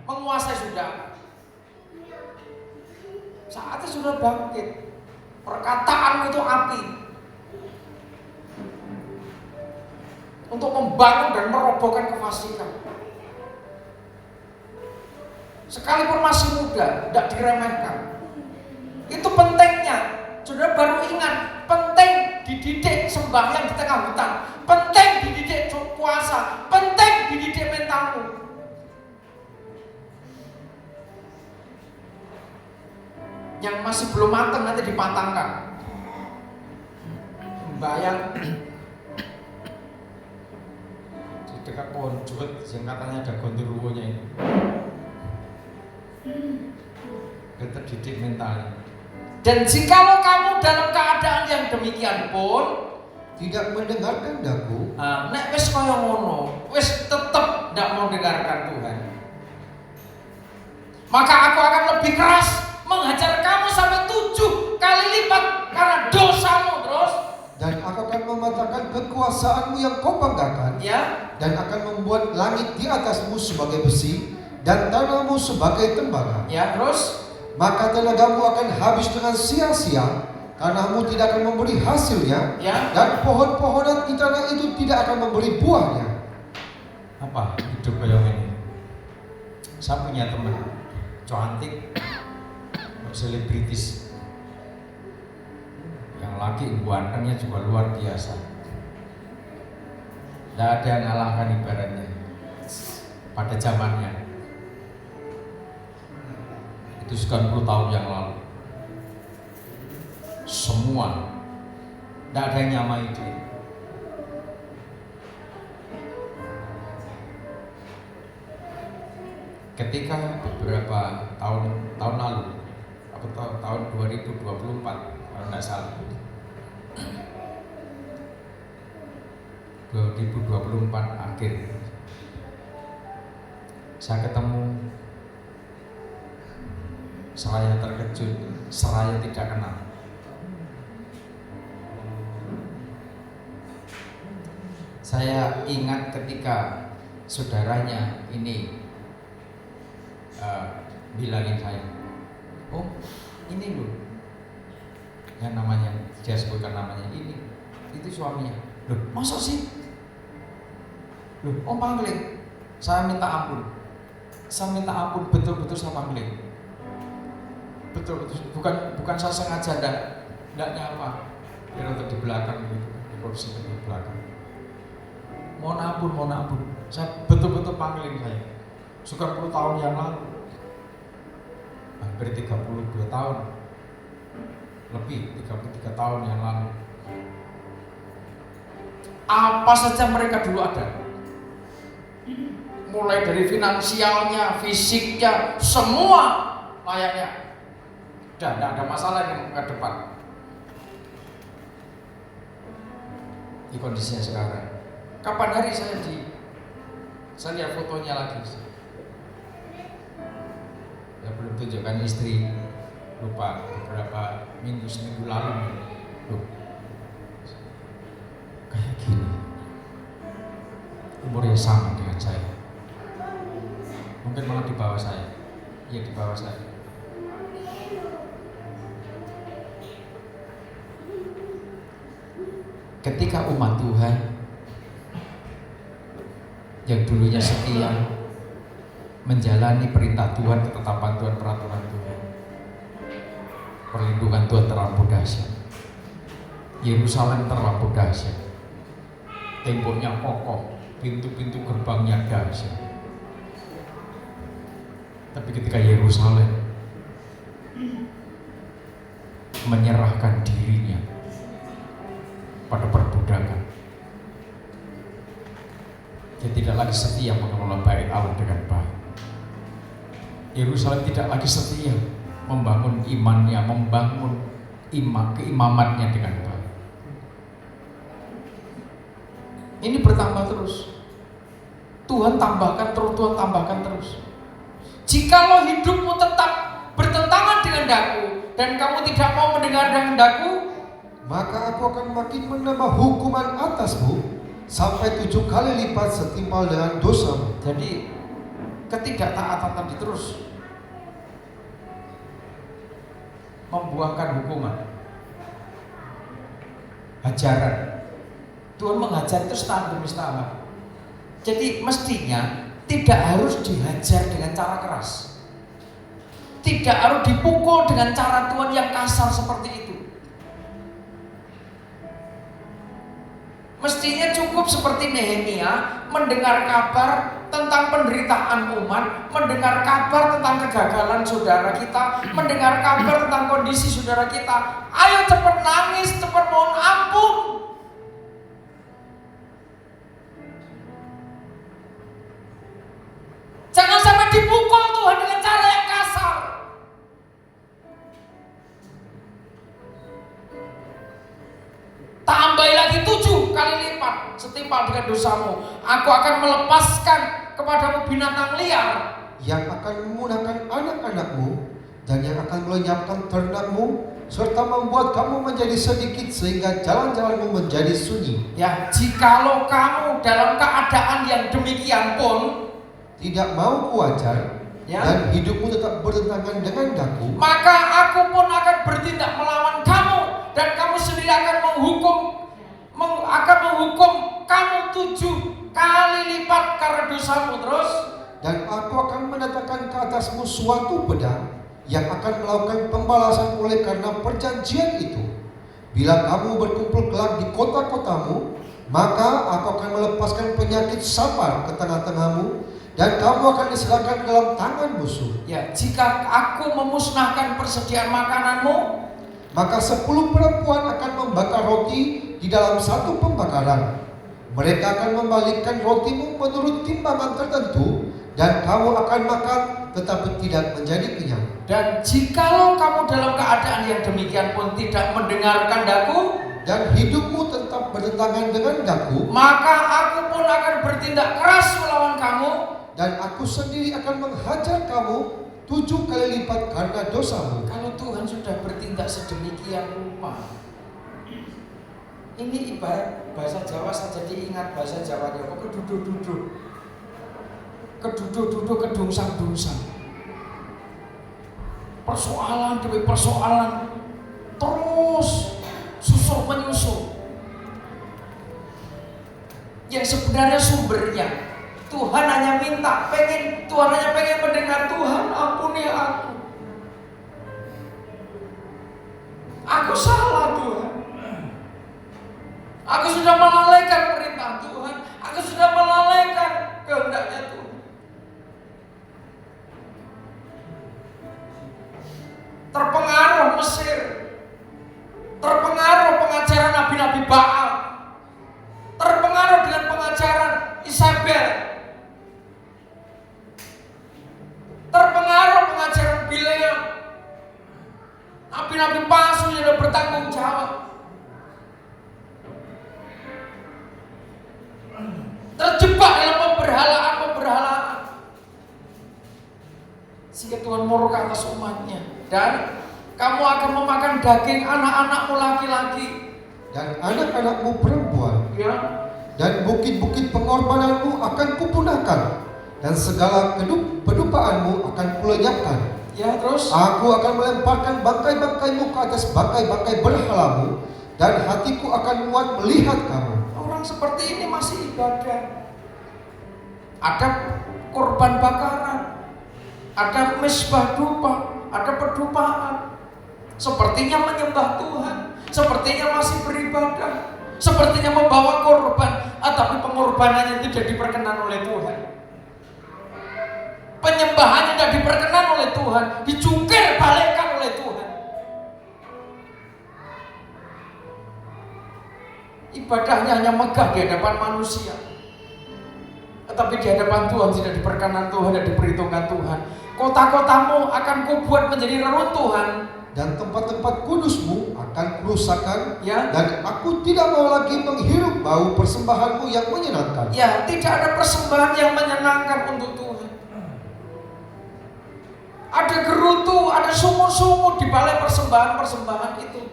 menguasai saudara. Saatnya sudah bangkit. Perkataanmu itu api untuk membangun dan merobohkan kefasikan. Sekalipun masih muda, tidak diremehkan. Itu pentingnya. Saudara baru ingat, penting dididik sembahyang di tengah hutan, penting dididik puasa, penting dididik mentalmu. Yang masih belum matang nanti dipatangkan. Sembahyang di dekat pohon juwet yang katanya ada gondoruwonya ini. Dan terdidik mentalnya. Dan jikalau kamu dalam keadaan yang demikian pun tidak mendengarkan daku, nek wis kaya ngono, wis tetep ndak mau dengarkan Tuhan, maka aku akan lebih keras menghajar kamu sampai 7 kali lipat karena dosamu. Terus, dan aku akan mematahkan kekuasaanmu yang kau banggakan, ya, dan akan membuat langit di atasmu sebagai besi dan tanahmu sebagai tembaga. ya, terus Maka tenagamu akan habis dengan sia-sia, tanahmu tidak akan memberi hasilnya, ya. dan pohon-pohonan di tanah itu tidak akan memberi buahnya. Apa hidup kayak ini? Saya punya teman cantik, selebritis, yang laki gantengnya juga luar biasa. Tidak ada yang ngalahkan ibaratnya pada zamannya. Itu 90 tahun yang lalu. Semua tidak ada yang nyamai dia. Ketika beberapa tahun lalu, tahun 2024 kalau tidak salah, 2024 akhir, saya ketemu, seraya terkejut, seraya tidak kenal. Saya ingat ketika saudaranya ini bilangin saya, oh ini loh, yang namanya, dia sebutkan namanya, ini, itu suaminya. Loh, masa sih? Loh, om pangling, saya minta ampun betul-betul saya pangling. betul, bukan saya sengaja enggak nyapa. Dia untuk di belakang gitu, di kursi di belakang. Mohon ampun. Saya betul-betul panggilin saya. Sudah 10 tahun yang lalu. Hampir 32 tahun. Lebih 33 tahun yang lalu. Apa saja mereka dulu ada. Mulai dari finansialnya, fisiknya, semua layaknya. Dan tidak ada masalah yang ke depan. Di kondisinya sekarang. Kapan hari saya lihat fotonya lagi. Saya belum tunjukkan istri, lupa beberapa seminggu lalu. Loh, kayak gini. Umurnya sama dengan saya. Mungkin malah di bawah saya. Iya, di bawah saya. Ketika umat Tuhan yang dulunya setia menjalani perintah Tuhan, ketetapan Tuhan, peraturan Tuhan, perlindungan Tuhan terlampau dahsyat. Yerusalem terlampau dahsyat. Temboknya kokoh, pintu-pintu gerbangnya dahsyat. Tapi ketika Yerusalem menyerahkan dirinya pada perbudakan, dia tidak lagi setia mengelola bait Allah dengan baik. Yerusalem tidak lagi setia membangun imannya, membangun keimamannya dengan baik. Ini bertambah terus. Tuhan tambahkan terus. Jikalau hidupmu tetap bertentangan dengan daku dan kamu tidak mau mendengar kehendakku, maka aku akan makin menambah hukuman atasmu sampai 7 kali lipat setimpal dengan dosamu. Jadi ketidaktaatan tadi terus membuahkan hukuman, hajaran. Tuhan mengajar itu setahun demi setahun. Jadi mestinya tidak harus dihajar dengan cara keras, tidak harus dipukul dengan cara Tuhan yang kasar seperti itu. Mestinya cukup seperti Nehemia mendengar kabar tentang penderitaan umat, mendengar kabar tentang kegagalan saudara kita, mendengar kabar tentang kondisi saudara kita. Ayo cepat nangis, cepat mohon ampun. Jangan sampai dipukul Tuhan dengan cara yang kasar. Tambah lagi 7 kali lipat setimpal dengan dosamu. Aku akan melepaskan kepadamu binatang liar yang akan memunahkan anak-anakmu dan yang akan melenyapkan ternakmu, serta membuat kamu menjadi sedikit sehingga jalan-jalanmu menjadi sunyi. Ya, jikalau kamu dalam keadaan yang demikian pun tidak mau kuajar, ya, dan hidupmu tetap bertentangan dengan daku, maka aku pun akan bertindak melawan kamu dan kamu sendiri akan menghukum kamu 7 kali lipat karena dosamu. Terus, dan aku akan mendatangkan ke atasmu suatu pedang yang akan melakukan pembalasan oleh karena perjanjian itu. Bila kamu berkumpul kelak di kota-kotamu, maka aku akan melepaskan penyakit sapar ke tengah-tengahmu dan kamu akan diserahkan ke dalam tangan musuh. Ya, jika aku memusnahkan persediaan makananmu, maka 10 perempuan akan membakar roti di dalam satu pembakaran. Mereka akan membalikkan rotimu menurut timbangan tertentu dan kamu akan makan tetapi tidak menjadi kenyang. Dan jikalau kamu dalam keadaan yang demikian pun tidak mendengarkan daku dan hidupmu tetap bertentangan dengan daku, maka aku pun akan bertindak keras melawan kamu dan aku sendiri akan menghajar kamu 7 kali lipat karena dosamu. Kalau Tuhan sudah bertindak sedemikian rupa, ini ibarat bahasa Jawa, saya jadi ingat bahasa Jawa Jawa keduduk kedungsang-dungsang, persoalan demi persoalan terus susul menyusul, yang sebenarnya sumbernya Tuhan hanya minta, Tuhan hanya pengen mendengar, Tuhan ampuni aku. nabi-nabi palsu yang tidak bertanggung jawab. Terjebak dalam pemberhalaan. Sehingga Tuhan murka atas umatnya. Dan kamu akan memakan daging anak-anakmu laki-laki dan anak-anakmu perempuan, ya. Dan bukit-bukit pengorbananmu akan kupunahkan, dan segala pedupaanmu akan kulenyapkan. Ya, terus Aku akan melemparkan bangkai-bangkaimu ke atas bangkai-bangkai berhalamu, dan hatiku akan muat melihat kamu. orang seperti ini masih ibadah. Ada korban bakaran, ada mesbah dupa, ada pedupaan. Sepertinya menyembah Tuhan, sepertinya masih beribadah, sepertinya membawa korban, tapi pengorbanannya tidak diperkenan oleh Tuhan. Penyembahannya tidak diperkenan oleh Tuhan, dicungkir balikkan oleh Tuhan. Ibadahnya hanya megah di hadapan manusia, tetapi di hadapan Tuhan tidak diperkenan Tuhan dan diperhitungkan Tuhan. Kota-kotamu akan kubuat menjadi reruntuhan, Dan tempat-tempat kudusmu akan kurusakkan, ya. dan aku tidak mau lagi menghirup bau persembahanmu yang menyenangkan. Ya, tidak ada persembahan yang menyenangkan untuk Tuhan. Ada gerutu, ada sumur-sumur di balik persembahan-persembahan itu.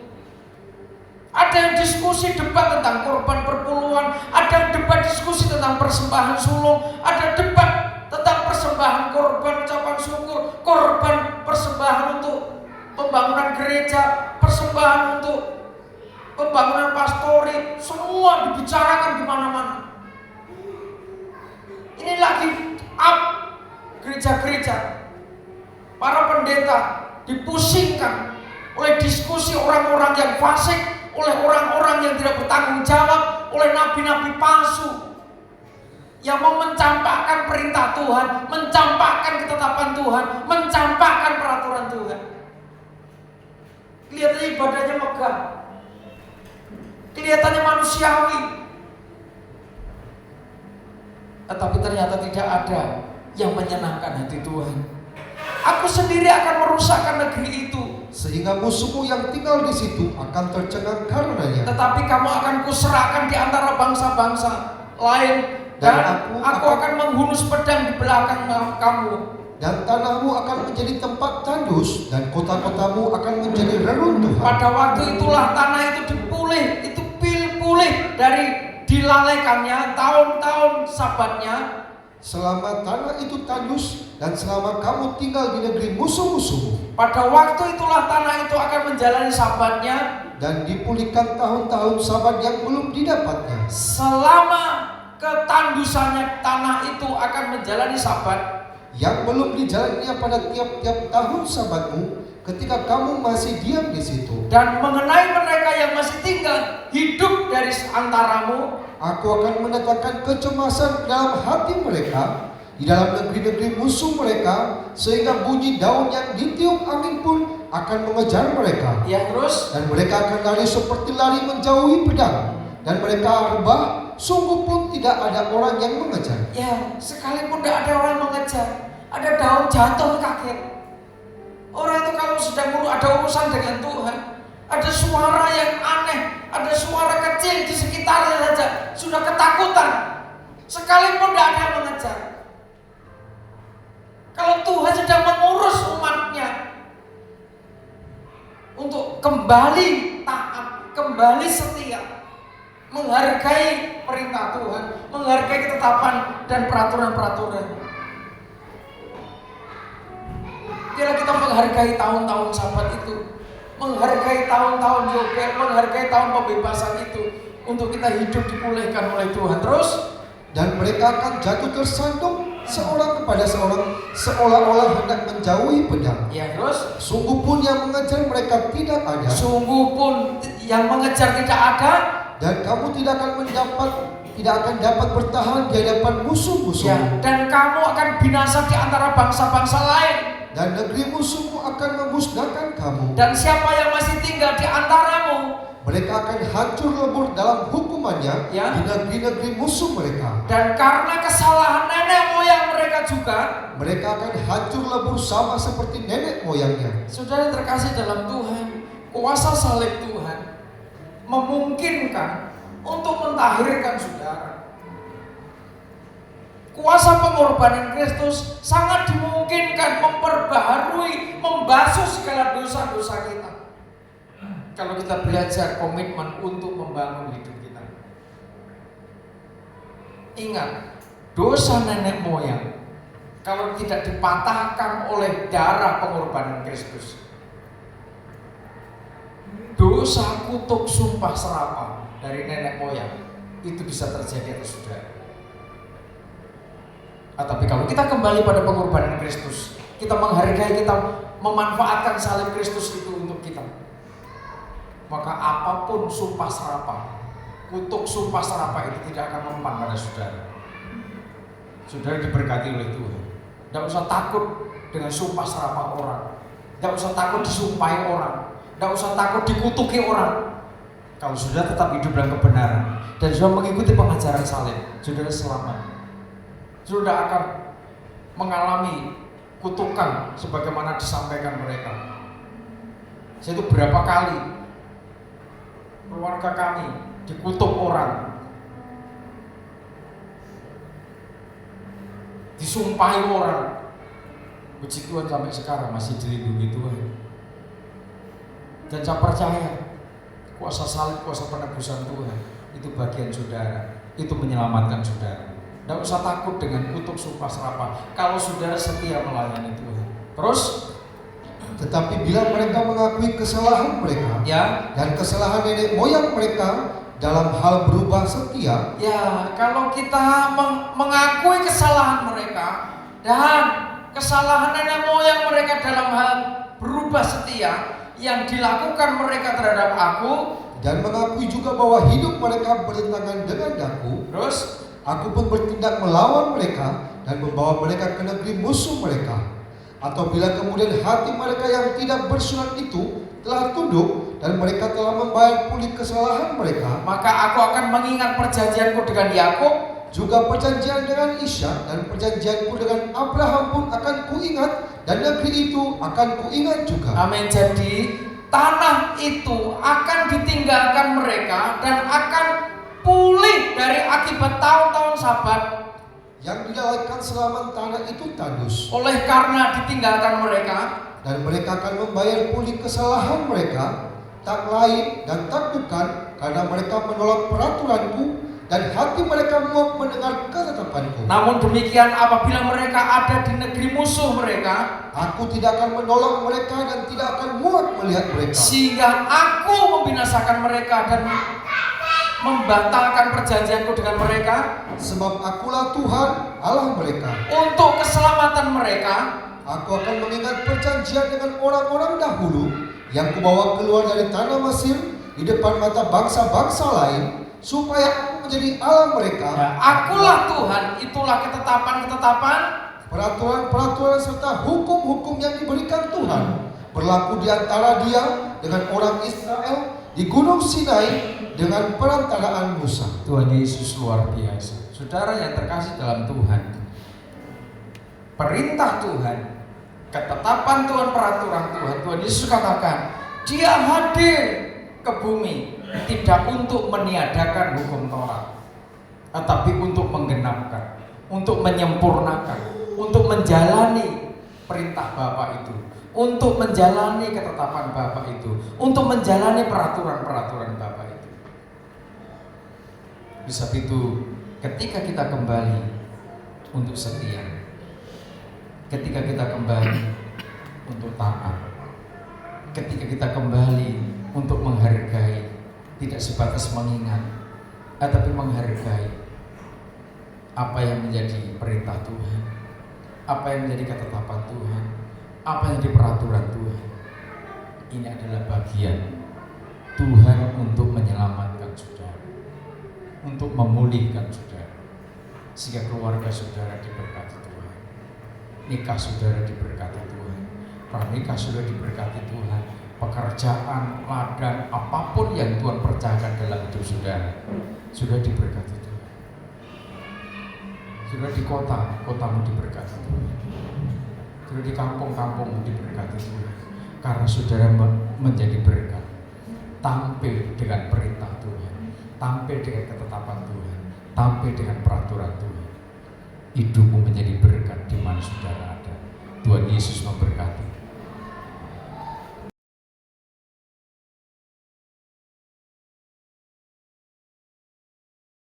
Ada yang diskusi debat tentang korban perpuluhan, ada yang debat diskusi tentang persembahan sulung, ada debat tentang persembahan korban ucapan syukur, korban persembahan untuk pembangunan gereja, persembahan untuk pembangunan pastori, semua dibicarakan di mana-mana. Ini lagi up gereja-gereja. Para pendeta dipusingkan oleh diskusi orang-orang yang fasik, oleh orang-orang yang tidak bertanggung jawab, oleh nabi-nabi palsu yang mau mencampakkan perintah Tuhan, mencampakkan ketetapan Tuhan, mencampakkan peraturan Tuhan. Kelihatannya ibadahnya megah, kelihatannya manusiawi, tetapi ternyata tidak ada yang menyenangkan hati Tuhan. Aku sendiri akan merusakkan negeri itu, Sehingga musuhmu yang tinggal di situ akan tercengang karenanya. tetapi kamu akan kuserahkan di antara bangsa-bangsa lain, dan aku akan menghunus pedang di belakang kamu. Dan tanahmu akan menjadi tempat tandus, dan kota-kotamu akan menjadi reruntuhan. Pada waktu itulah tanah itu dipulih, itu pulih dari dilalaikannya tahun-tahun sabatnya. Selama tanah itu tandus, dan selama kamu tinggal di negeri musuh-musuhmu, Pada waktu itulah tanah itu akan menjalani sabatnya, dan dipulihkan tahun-tahun sabat yang belum didapatnya. selama ketandusannya tanah itu akan menjalani sabat, Yang belum dijalaninya pada tiap-tiap tahun sabatmu, ketika kamu masih diam di situ. dan mengenai mereka yang masih tinggal hidup dari antaramu, Aku akan menetapkan kecemasan dalam hati mereka, di dalam negeri-negeri musuh mereka, sehingga bunyi daun yang ditiup angin pun akan mengejar mereka. ya terus, Dan mereka akan lari seperti lari menjauhi pedang, dan mereka rebah, sungguh pun tidak ada orang yang mengejar. ya sekalipun tidak ada orang mengejar, ada daun jatuh kaget. Orang itu kalau sedang ada urusan dengan Tuhan, ada suara yang aneh, ada suara kecil di sekitarnya saja, sudah ketakutan. Sekalipun tidak ada yang mengejar. Kalau Tuhan sedang mengurus umatnya untuk kembali taat, kembali setia, menghargai perintah Tuhan, menghargai ketetapan dan peraturan-peraturan. Bila kita menghargai tahun-tahun sabat itu, menghargai tahun-tahun Yobel, menghargai tahun pembebasan itu, untuk kita hidup dipulihkan oleh Tuhan. Terus, Dan mereka akan jatuh tersandung seorang kepada seorang, seolah-olah hendak menjauhi pedang. ya terus, Sungguh pun yang mengejar mereka tidak ada, sungguh pun yang mengejar tidak ada, dan kamu tidak akan dapat bertahan di hadapan musuh-musuhmu. ya, dan kamu akan binasa di antara bangsa-bangsa lain. Dan negeri musuhmu akan memusnahkan kamu. Dan siapa yang masih tinggal di antaramu, Mereka akan hancur lebur dalam hukumannya, Ya. di negeri-negeri musuh mereka. dan karena kesalahan nenek moyang mereka juga, Mereka akan hancur lebur sama seperti nenek moyangnya. saudara terkasih dalam Tuhan, kuasa salib Tuhan memungkinkan untuk mentahirkan saudara. Kuasa pengorbanan Kristus sangat dimungkinkan memperbaharui, membasuh segala dosa-dosa kita. Kalau kita belajar komitmen untuk membangun hidup kita. Ingat, dosa nenek moyang kalau tidak dipatahkan oleh darah pengorbanan Kristus, dosa kutuk sumpah serapah dari nenek moyang itu bisa terjadi atas saudara. Tapi kalau kita kembali pada pengorbanan Kristus, kita menghargai, kita memanfaatkan salib Kristus itu untuk kita, maka apapun sumpah serapah, kutuk sumpah serapah itu tidak akan mempan pada saudara. Saudara diberkati oleh Tuhan. Tidak usah takut dengan sumpah serapah orang. Tidak usah takut disumpahi orang. Tidak usah takut dikutuki orang. Kalau sudah tetap hidup dalam kebenaran dan sudah mengikuti pengajaran salib, saudara selamat. Sudah akan mengalami kutukan sebagaimana disampaikan mereka. Saya itu berapa kali keluarga kami dikutuk orang, disumpahi orang. Puji Tuhan sampai sekarang masih dilindungi Tuhan. Dan saya percaya kuasa salib, kuasa penebusan Tuhan itu bagian saudara, itu menyelamatkan saudara. Tidak usah takut dengan kutuk sumpah serapah kalau saudara setia melayani Tuhan. Terus, tetapi bila mereka mengakui kesalahan mereka, ya, dan kesalahan nenek moyang mereka dalam hal berubah setia, ya, kalau kita mengakui kesalahan mereka dan kesalahan nenek moyang mereka dalam hal berubah setia yang dilakukan mereka terhadap aku, dan mengakui juga bahwa hidup mereka bertentangan dengan aku, terus aku pun bertindak melawan mereka dan membawa mereka ke negeri musuh mereka. Atau bila kemudian hati mereka yang tidak bersunat itu telah tunduk dan mereka telah membayar pulih kesalahan mereka, maka aku akan mengingat perjanjianku dengan Yakub, juga perjanjian dengan Ishak dan perjanjianku dengan Abraham pun akan kuingat, dan negeri itu akan kuingat juga. Amin. Jadi tanah itu akan ditinggalkan mereka dan akan pulih dari akibat tahun-tahun sabat yang dilewatkan selama tanah itu tandus. Oleh karena ditinggalkan mereka, dan mereka akan membayar pulih kesalahan mereka, tak lain dan tak bukan karena mereka menolak peraturanku dan hati mereka muak mendengar ketetapanku. Namun demikian apabila mereka ada di negeri musuh mereka, aku tidak akan menolak mereka dan tidak akan muak melihat mereka, sehingga aku membinasakan mereka dan membatalkan perjanjianku dengan mereka. Sebab akulah Tuhan Allah mereka. Untuk keselamatan mereka, aku akan mengingat perjanjian dengan orang-orang dahulu yang kubawa keluar dari tanah Mesir di depan mata bangsa-bangsa lain, supaya aku menjadi Allah mereka. ya, akulah Tuhan, itulah ketetapan-ketetapan, peraturan-peraturan serta hukum-hukum yang diberikan Tuhan berlaku di antara dia dengan orang Israel di Gunung Sinai dengan perantaraan Musa. Tuhan Yesus luar biasa. Saudara yang terkasih dalam Tuhan, perintah Tuhan, ketetapan Tuhan, peraturan Tuhan, Tuhan Yesus katakan Dia hadir ke bumi tidak untuk meniadakan hukum Taurat, tetapi untuk menggenapkan, untuk menyempurnakan, untuk menjalani perintah Bapa itu, untuk menjalani ketetapan Bapa itu, untuk menjalani peraturan-peraturan Bapa itu. Di saat itu, ketika kita kembali untuk setia, ketika kita kembali untuk taat, ketika kita kembali untuk menghargai, tidak sebatas mengingat, tetapi menghargai apa yang menjadi perintah Tuhan, apa yang menjadi ketetapan Tuhan, apa yang menjadi peraturan Tuhan. Ini adalah bagian Tuhan untuk menyelamatkan saudara, untuk memulihkan saudara, sehingga keluarga saudara diberkati Tuhan, nikah saudara diberkati Tuhan, pernikah saudara diberkati Tuhan, pekerjaan, ladang, apapun yang Tuhan percayakan dalam hidup saudara, sudah diberkati Tuhan. Sudah di kota, kotamu diberkati Tuhan. Sudah di kampung, kampungmu diberkati Tuhan. Karena saudara menjadi berkat tampil dengan perintah Tuhan, tampil dengan ketetapan Tuhan, tampil dengan peraturan Tuhan. Hidupmu menjadi berkat di mana saudara ada. Tuhan Yesus memberkati.